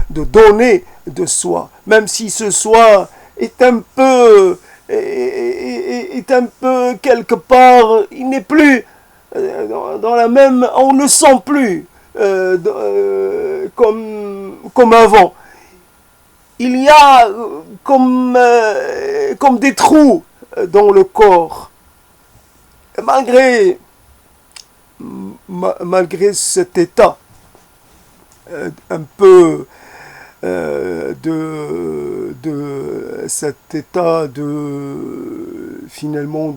[SPEAKER 1] de donner de soi. Même si ce soi est un peu quelque part, il n'est plus dans la même, on ne le sent plus comme avant. Il y a comme des trous dans le corps. Malgré cet état un peu de cet état finalement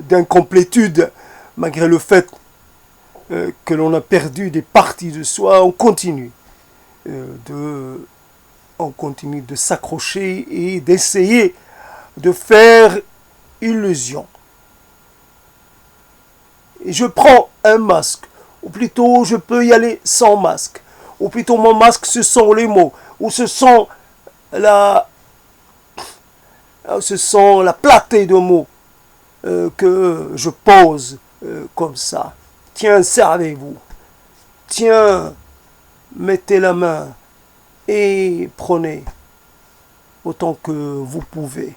[SPEAKER 1] d'incomplétude, malgré le fait que l'on a perdu des parties de soi, on continue de s'accrocher et d'essayer de faire illusion. Et je prends un masque, ou plutôt je peux y aller sans masque, ou plutôt mon masque ce sont les mots, ou ce sont la platée de mots que je pose comme ça. Tiens, servez-vous. Tiens, mettez la main et prenez autant que vous pouvez.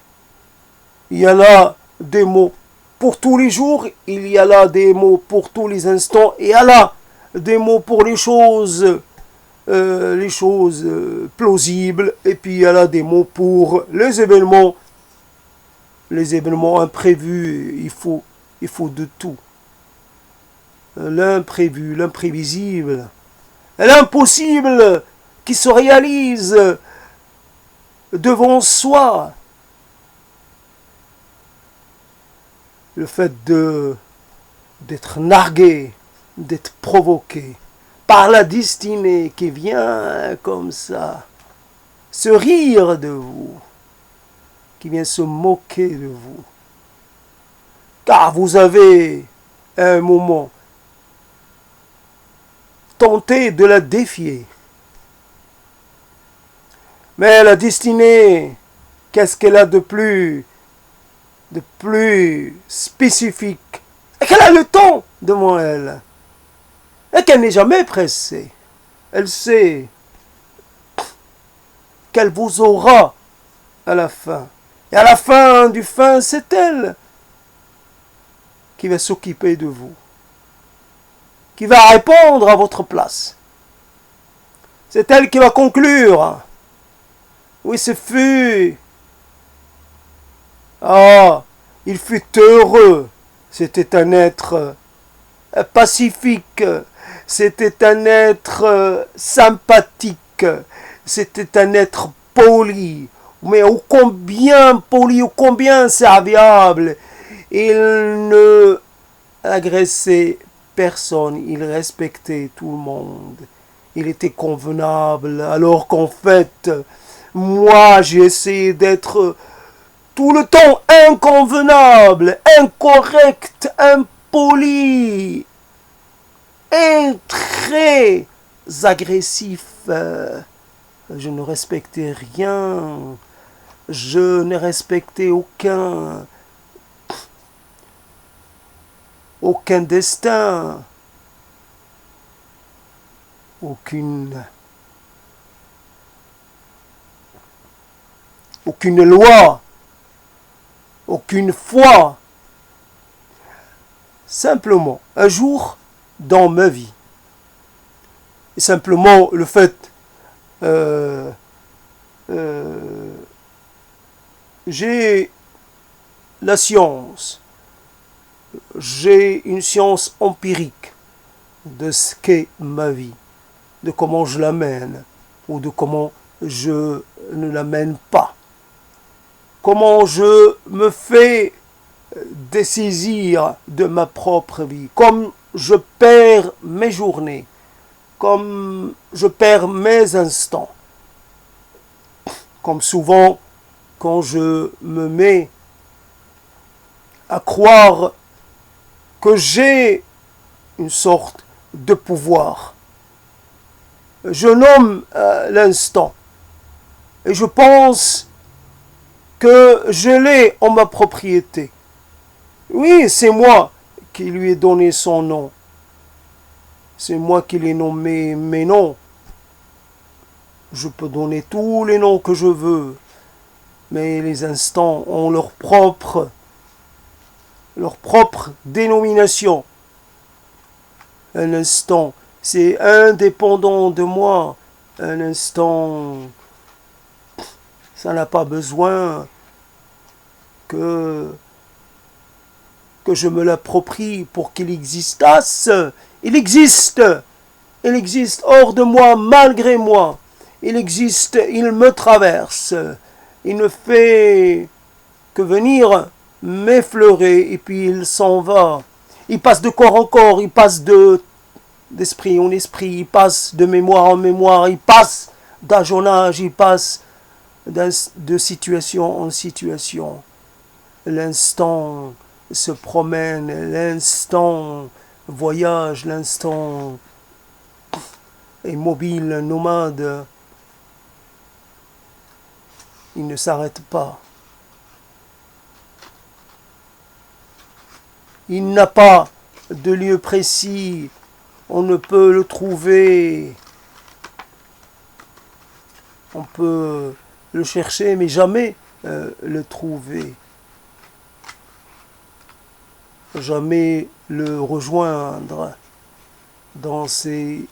[SPEAKER 1] Il y a là des mots pour tous les jours, il y a là des mots pour tous les instants, et il y a là des mots pour les choses plausibles, et puis il y a là des mots pour les événements imprévus. Il faut de tout. L'imprévu, l'imprévisible, l'impossible qui se réalise devant soi. Le fait d'être nargué, d'être provoqué par la destinée qui vient comme ça, se rire de vous, qui vient se moquer de vous. Car vous avez, à un moment, tenté de la défier. Mais la destinée, qu'est-ce qu'elle a de plus spécifique? Et qu'elle a le temps devant elle. Et qu'elle n'est jamais pressée. Elle sait qu'elle vous aura à la fin. Et à la fin du fin, c'est elle qui va s'occuper de vous, qui va répondre à votre place. C'est elle qui va conclure. Oui, ce fut. Ah, il fut heureux. C'était un être pacifique. C'était un être sympathique. C'était un être poli. Mais ô combien poli, ô combien serviable. Il ne agressait personne. Il respectait tout le monde. Il était convenable. Alors qu'en fait, moi, j'ai essayé d'être tout le temps inconvenable, incorrect, impoli. et très agressif. Je ne respectais rien. Je n'ai respecté aucun destin, aucune loi, aucune foi. Simplement, un jour dans ma vie, et simplement le fait, j'ai la science, j'ai une science empirique de ce qu'est ma vie, de comment je la mène ou de comment je ne la mène pas, comment je me fais dessaisir de ma propre vie, comme je perds mes journées, comme je perds mes instants, comme souvent quand je me mets à croire que j'ai une sorte de pouvoir. Je nomme l'instant et je pense que je l'ai en ma propriété. Oui, c'est moi qui lui ai donné son nom. C'est moi qui l'ai nommé, mais non. Je peux donner tous les noms que je veux, mais les instants ont leur propre dénomination. Un instant, c'est indépendant de moi. Un instant, ça n'a pas besoin que je me l'approprie pour qu'il existasse. Il existe. Il existe hors de moi, malgré moi. Il existe, il me traverse. Il ne fait que venir m'effleurer et puis il s'en va. Il passe de corps en corps, il passe d'esprit en esprit, il passe de mémoire en mémoire, il passe d'âge en âge, il passe de situation en situation. L'instant se promène, l'instant voyage, l'instant est mobile, nomade. Il ne s'arrête pas. Il n'a pas de lieu précis. On ne peut le trouver. On peut le chercher, mais jamais le trouver. Jamais le rejoindre dans ses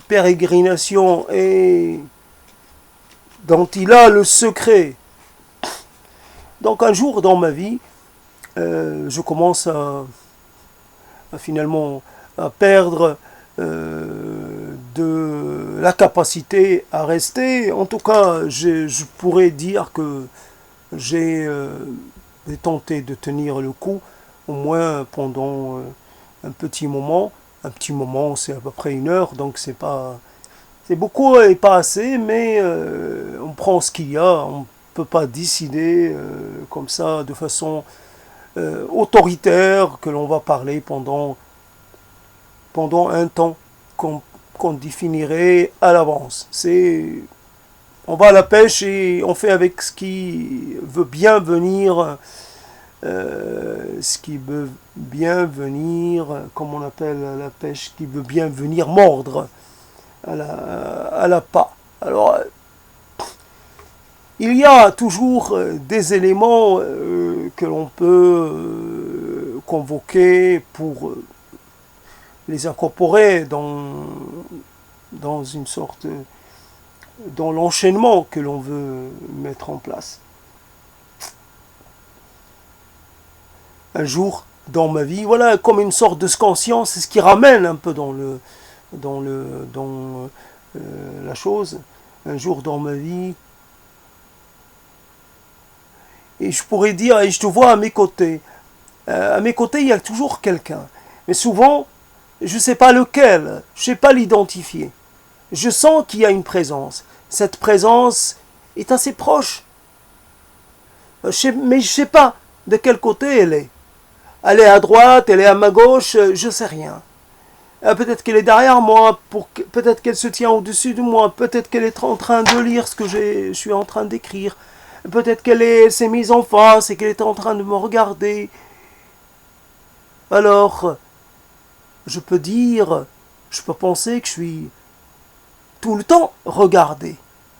[SPEAKER 1] pérégrinations et dont il a le secret. Donc un jour dans ma vie, je commence à finalement à perdre de la capacité à rester. En tout cas, je pourrais dire que j'ai tenté de tenir le coup, au moins pendant un petit moment. Un petit moment, c'est à peu près 1 heure, donc c'est beaucoup et pas assez, mais on prend ce qu'il y a. On ne peut pas décider comme ça, de façon autoritaire, que l'on va parler pendant un temps qu'on définirait à l'avance. On va à la pêche et on fait avec ce qui veut bien venir, comme on appelle la pêche, qui veut bien venir mordre à l'appât. Alors, il y a toujours des éléments que l'on peut convoquer pour les incorporer dans une sorte, dans l'enchaînement que l'on veut mettre en place. Un jour dans ma vie, voilà, comme une sorte de conscience, c'est ce qui ramène un peu dans la chose. Un jour dans ma vie, et je pourrais dire, et je te vois à mes côtés. À mes côtés, il y a toujours quelqu'un. Mais souvent, je ne sais pas lequel, je ne sais pas l'identifier. Je sens qu'il y a une présence. Cette présence est assez proche. Mais je ne sais pas de quel côté elle est. Elle est à droite, elle est à ma gauche, je ne sais rien. Peut-être qu'elle est derrière moi, peut-être qu'elle se tient au-dessus de moi, peut-être qu'elle est en train de lire ce que je suis en train d'écrire, peut-être qu'elle s'est mise en face et qu'elle est en train de me regarder. Alors, je peux penser que je suis tout le temps regardé,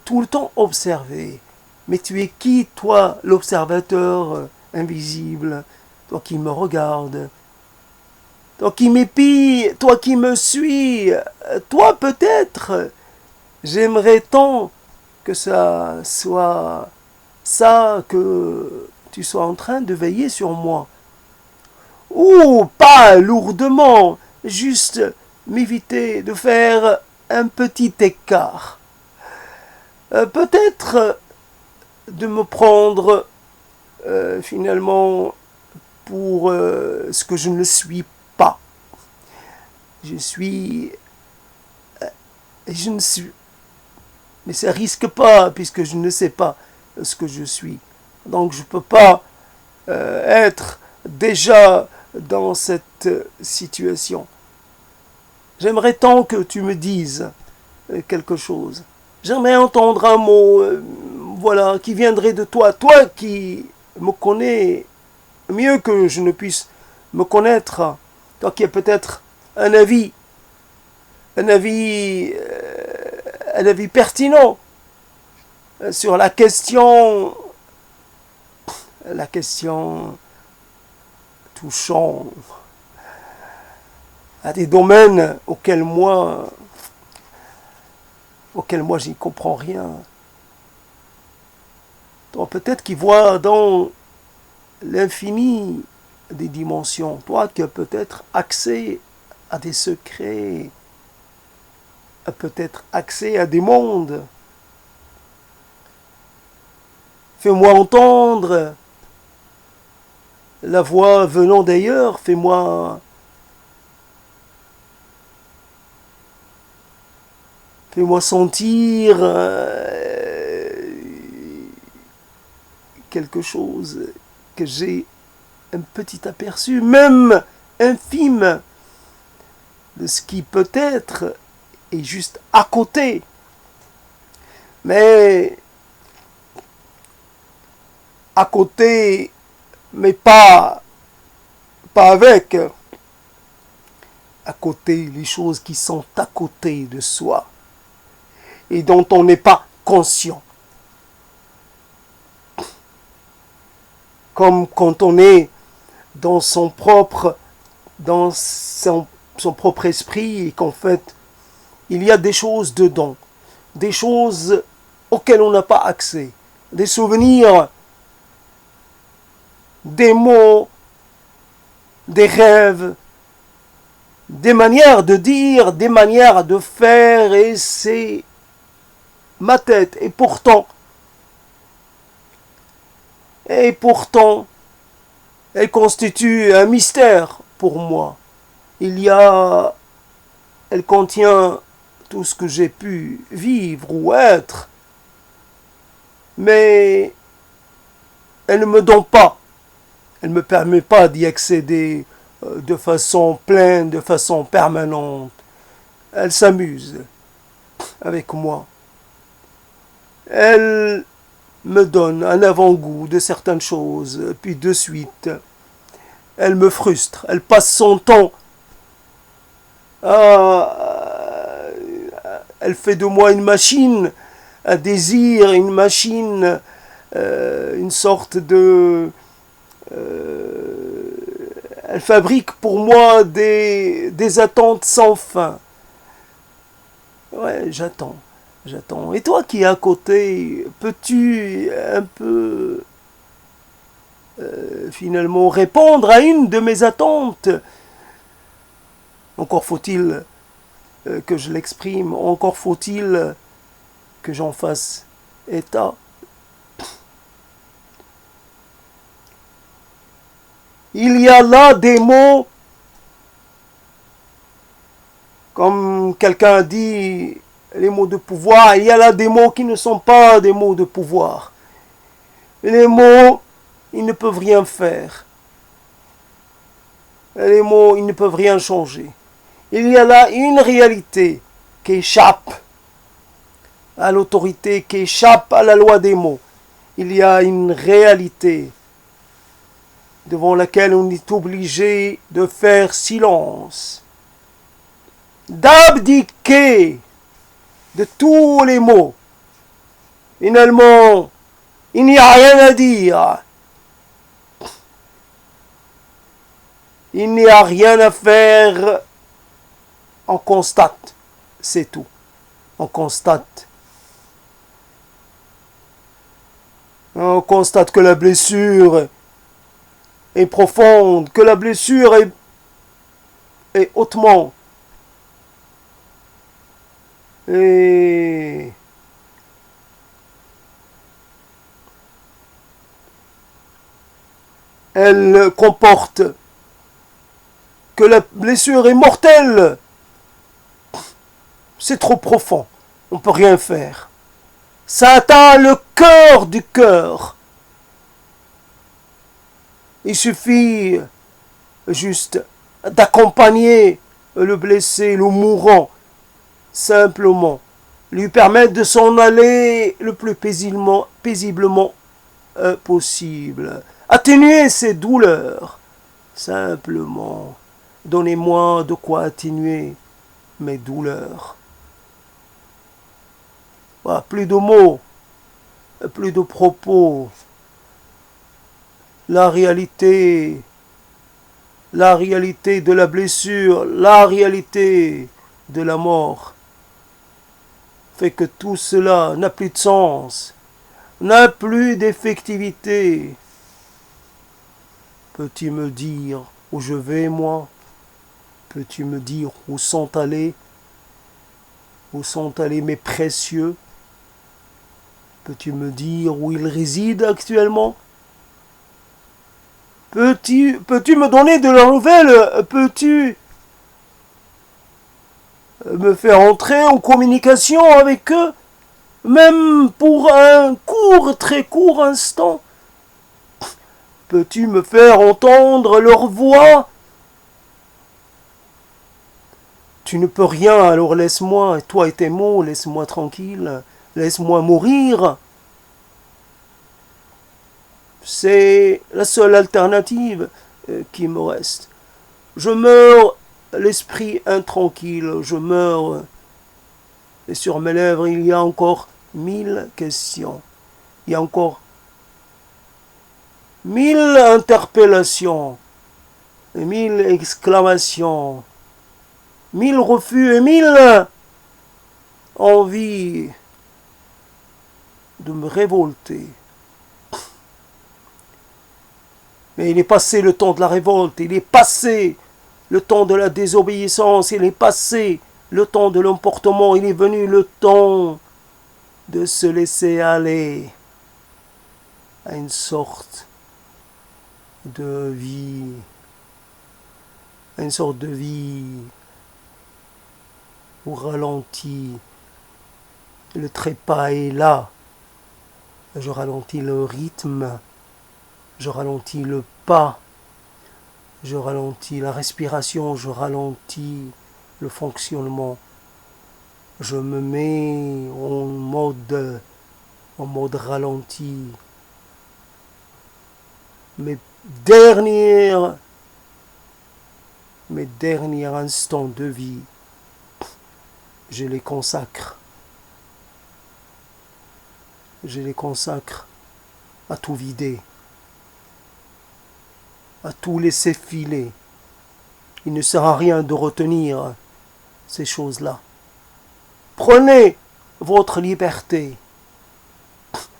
[SPEAKER 1] tout le temps observé. Mais tu es qui, toi, l'observateur invisible, toi qui me regardes, toi qui m'épie, toi qui me suis, toi peut-être. J'aimerais tant que ça soit ça, que tu sois en train de veiller sur moi. Ou pas lourdement, juste m'éviter de faire un petit écart. Peut-être de me prendre finalement pour ce que je ne suis pas. Je suis... je ne suis... Mais ça risque pas, puisque je ne sais pas ce que je suis. Donc je ne peux pas être déjà dans cette situation. J'aimerais tant que tu me dises quelque chose. J'aimerais entendre un mot, voilà, qui viendrait de toi. Toi qui me connais mieux que je ne puisse me connaître. Toi qui as peut-être un avis, un avis, un avis pertinent sur la question touchant à des domaines auxquels moi j'y comprends rien. Toi peut-être qui vois dans l'infini des dimensions, toi qui as peut-être accès à des secrets, peut-être accès à des mondes. Fais-moi entendre la voix venant d'ailleurs, fais-moi sentir quelque chose que j'ai un petit aperçu, même infime, de ce qui peut-être est juste à côté. Mais à côté, mais pas avec. À côté, les choses qui sont à côté de soi et dont on n'est pas conscient. Comme quand on est dans son propre esprit et qu'en fait, il y a des choses dedans, des choses auxquelles on n'a pas accès, des souvenirs, des mots, des rêves, des manières de dire, des manières de faire, et c'est ma tête. Et pourtant, elle constitue un mystère pour moi. Elle contient tout ce que j'ai pu vivre ou être, mais elle ne me donne pas, elle ne me permet pas d'y accéder de façon pleine, de façon permanente. Elle s'amuse avec moi. Elle me donne un avant-goût de certaines choses, puis de suite, elle me frustre. Elle passe son temps elle fait de moi une machine à désir, une machine, une sorte de... elle fabrique pour moi des attentes sans fin. Ouais, j'attends. Et toi qui es à côté, peux-tu un peu finalement répondre à une de mes attentes? Encore faut-il que je l'exprime, encore faut-il que j'en fasse état. Il y a là des mots, comme quelqu'un a dit, les mots de pouvoir, il y a là des mots qui ne sont pas des mots de pouvoir. Les mots, ils ne peuvent rien faire. Les mots, ils ne peuvent rien changer. Il y a là une réalité qui échappe à l'autorité, qui échappe à la loi des mots. Il y a une réalité devant laquelle on est obligé de faire silence, d'abdiquer de tous les mots. Finalement, il n'y a rien à dire. Il n'y a rien à faire. On constate, c'est tout. On constate. On constate que la blessure est profonde, que la blessure est hautement. Et elle comporte que la blessure est mortelle. C'est trop profond. On ne peut rien faire. Ça atteint le cœur du cœur. Il suffit juste d'accompagner le blessé, le mourant, simplement. Lui permettre de s'en aller le plus paisiblement possible. Atténuer ses douleurs. Simplement. Donnez-moi de quoi atténuer mes douleurs. Voilà, plus de mots, plus de propos. La réalité de la blessure, la réalité de la mort fait que tout cela n'a plus de sens, n'a plus d'effectivité. Peux-tu me dire où je vais, moi? Peux-tu me dire où sont allés mes précieux? Peux-tu me dire où ils résident actuellement? Peux-tu me donner de leurs nouvelles? Peux-tu me faire entrer en communication avec eux? Même pour un très court instant? Peux-tu me faire entendre leur voix? Tu ne peux rien, alors laisse-moi, toi et tes mots, laisse-moi tranquille, laisse-moi mourir. C'est la seule alternative qui me reste. Je meurs l'esprit intranquille, je meurs et sur mes lèvres il y a encore 1000 questions. Il y a encore 1000 interpellations, 1000 exclamations, 1000 refus et 1000 envies de me révolter. Mais il est passé le temps de la révolte, il est passé le temps de la désobéissance, il est passé le temps de l'emportement, il est venu le temps de se laisser aller à une sorte de vie, au ralenti. Le trépas est là, je ralentis le rythme, je ralentis le pas, je ralentis la respiration, je ralentis le fonctionnement. Je me mets en mode ralenti. Mes derniers instants de vie, je les consacre. Je les consacre à tout vider, à tout laisser filer. Il ne sert à rien de retenir ces choses-là. Prenez votre liberté.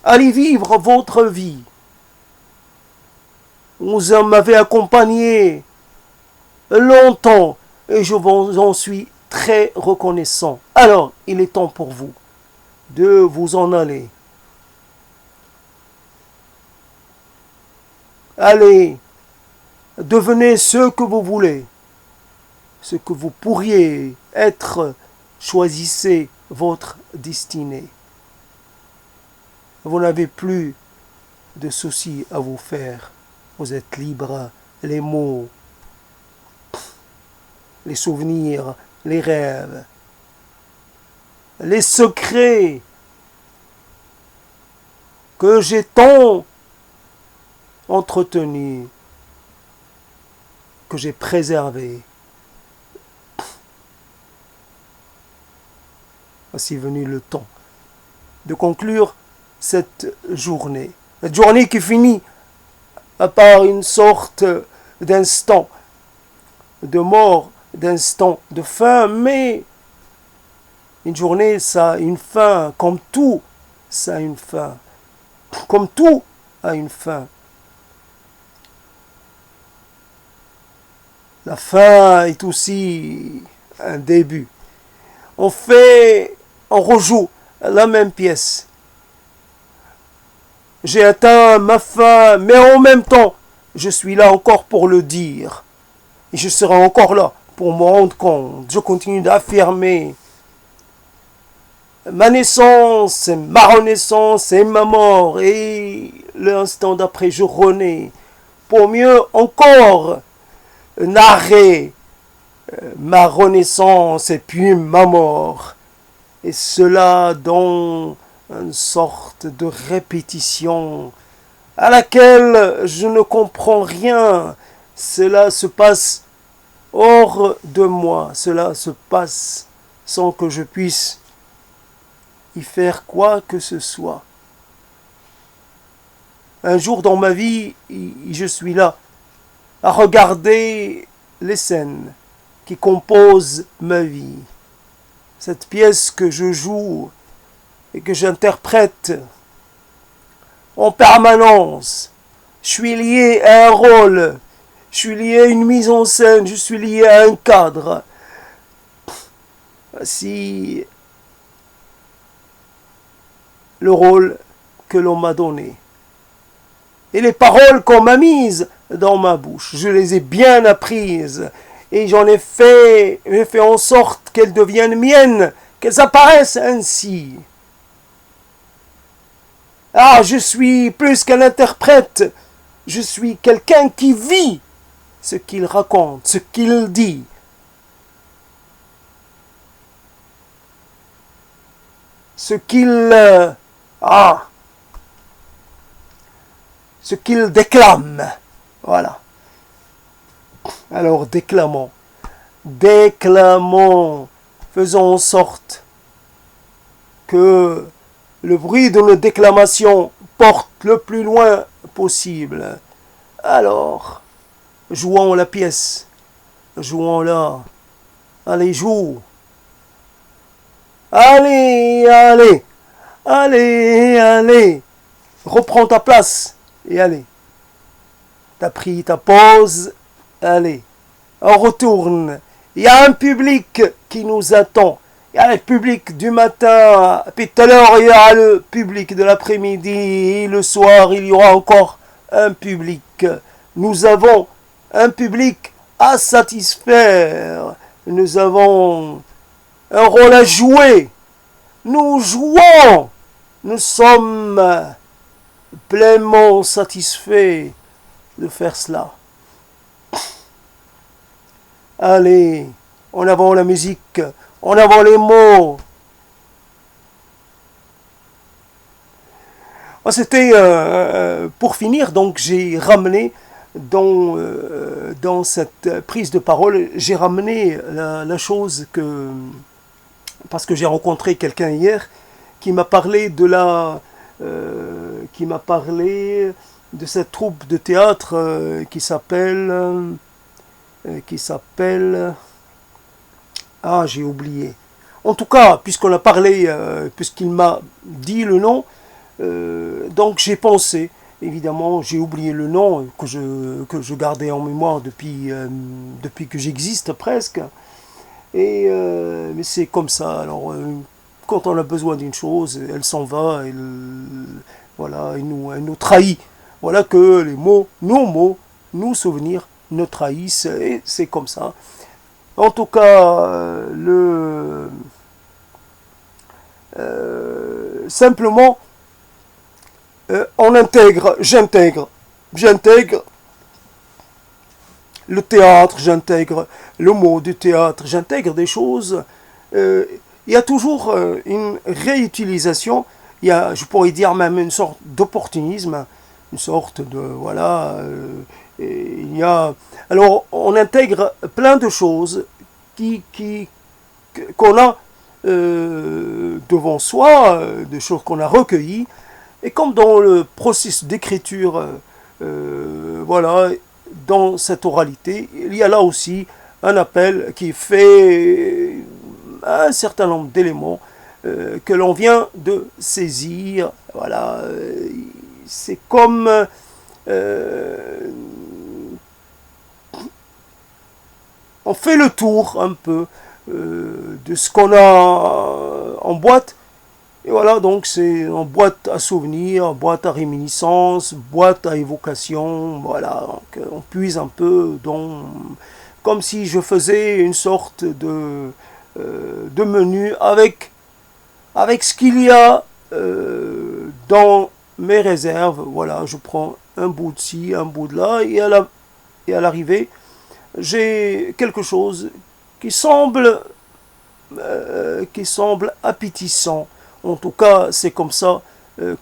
[SPEAKER 1] Allez vivre votre vie. Vous m'avez accompagné longtemps et je vous en suis très reconnaissant. Alors, il est temps pour vous de vous en aller. Allez, devenez ce que vous voulez, ce que vous pourriez être. Choisissez votre destinée. Vous n'avez plus de soucis à vous faire. Vous êtes libre. Les mots les souvenirs, les rêves, les secrets que j'ai tant entretenus, que j'ai préservés. Voici venu le temps de conclure cette journée. Cette journée qui finit par une sorte d'instant de mort, d'instant de fin, mais une journée, ça a une fin, comme tout, ça a une fin. Comme tout a une fin. La fin est aussi un début. On rejoue la même pièce. J'ai atteint ma fin, mais en même temps, je suis là encore pour le dire. Et je serai encore là pour me rendre compte. Je continue d'affirmer ma naissance, ma renaissance et ma mort. Et l'instant d'après, je renais pour mieux encore narrer ma renaissance et puis ma mort. Et cela dans une sorte de répétition à laquelle je ne comprends rien. Cela se passe hors de moi. Cela se passe sans que je puisse y faire quoi que ce soit. Un jour dans ma vie, je suis là à regarder les scènes qui composent ma vie. Cette pièce que je joue et que j'interprète en permanence. Je suis lié à un rôle, je suis lié à une mise en scène, je suis lié à un cadre. Voici le rôle que l'on m'a donné. Et les paroles qu'on m'a mises dans ma bouche, je les ai bien apprises. Et j'en ai fait en sorte qu'elles deviennent miennes, qu'elles apparaissent ainsi. Ah, je suis plus qu'un interprète, je suis quelqu'un qui vit ce qu'il raconte, ce qu'il dit. Ce qu'il déclame. Voilà. Alors déclamons, faisons en sorte que le bruit de nos déclamations porte le plus loin possible. Alors, jouons la pièce, jouons-la. Allez, joue. Allez. Reprends ta place et allez. T'as pris ta pause, allez. On retourne. Il y a un public qui nous attend. Il y a le public du matin, puis tout à l'heure il y aura le public de l'après-midi, et le soir il y aura encore un public. Nous avons un public à satisfaire. Nous avons un rôle à jouer. Nous jouons. Nous sommes pleinement satisfaits de faire cela. Allez, en avant la musique, en avant les mots. C'était pour finir, donc j'ai ramené dans cette prise de parole, j'ai ramené la chose que, parce que j'ai rencontré quelqu'un hier qui m'a parlé de cette troupe de théâtre qui s'appelle ah, j'ai oublié. En tout cas, puisqu'on a parlé, puisqu'il m'a dit le nom, donc j'ai pensé, évidemment, j'ai oublié le nom que je gardais en mémoire depuis que j'existe presque. Mais c'est comme ça. Alors, quand on a besoin d'une chose, elle s'en va, voilà, elle nous trahit. Voilà que les mots, nos souvenirs, nous trahissent, et c'est comme ça. En tout cas, simplement, j'intègre le théâtre, j'intègre le mot du théâtre, j'intègre des choses. Il y a toujours une réutilisation, il y a, je pourrais dire même une sorte d'opportunisme, une sorte de, voilà, il y a, alors on intègre plein de choses qu'on a devant soi, des choses qu'on a recueillies, et comme dans le processus d'écriture, voilà, dans cette oralité, il y a là aussi un appel qui fait un certain nombre d'éléments que l'on vient de saisir. Voilà, c'est comme on fait le tour un peu de ce qu'on a en boîte. Et voilà, donc c'est en boîte à souvenirs, boîte à réminiscence, boîte à évocation. Voilà, donc on puise un peu dans, comme si je faisais une sorte de menu avec ce qu'il y a dans mes réserves. Voilà, je prends un bout de ci, un bout de là, et à l'arrivée, j'ai quelque chose qui semble appétissant. En tout cas, c'est comme ça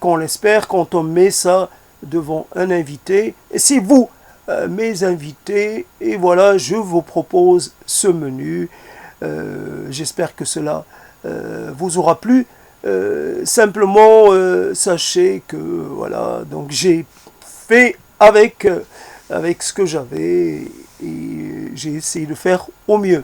[SPEAKER 1] qu'on l'espère quand on met ça devant un invité. Et c'est vous, mes invités, et voilà, je vous propose ce menu. J'espère que cela vous aura plu. Simplement, sachez que voilà, donc j'ai fait avec ce que j'avais et j'ai essayé de faire au mieux.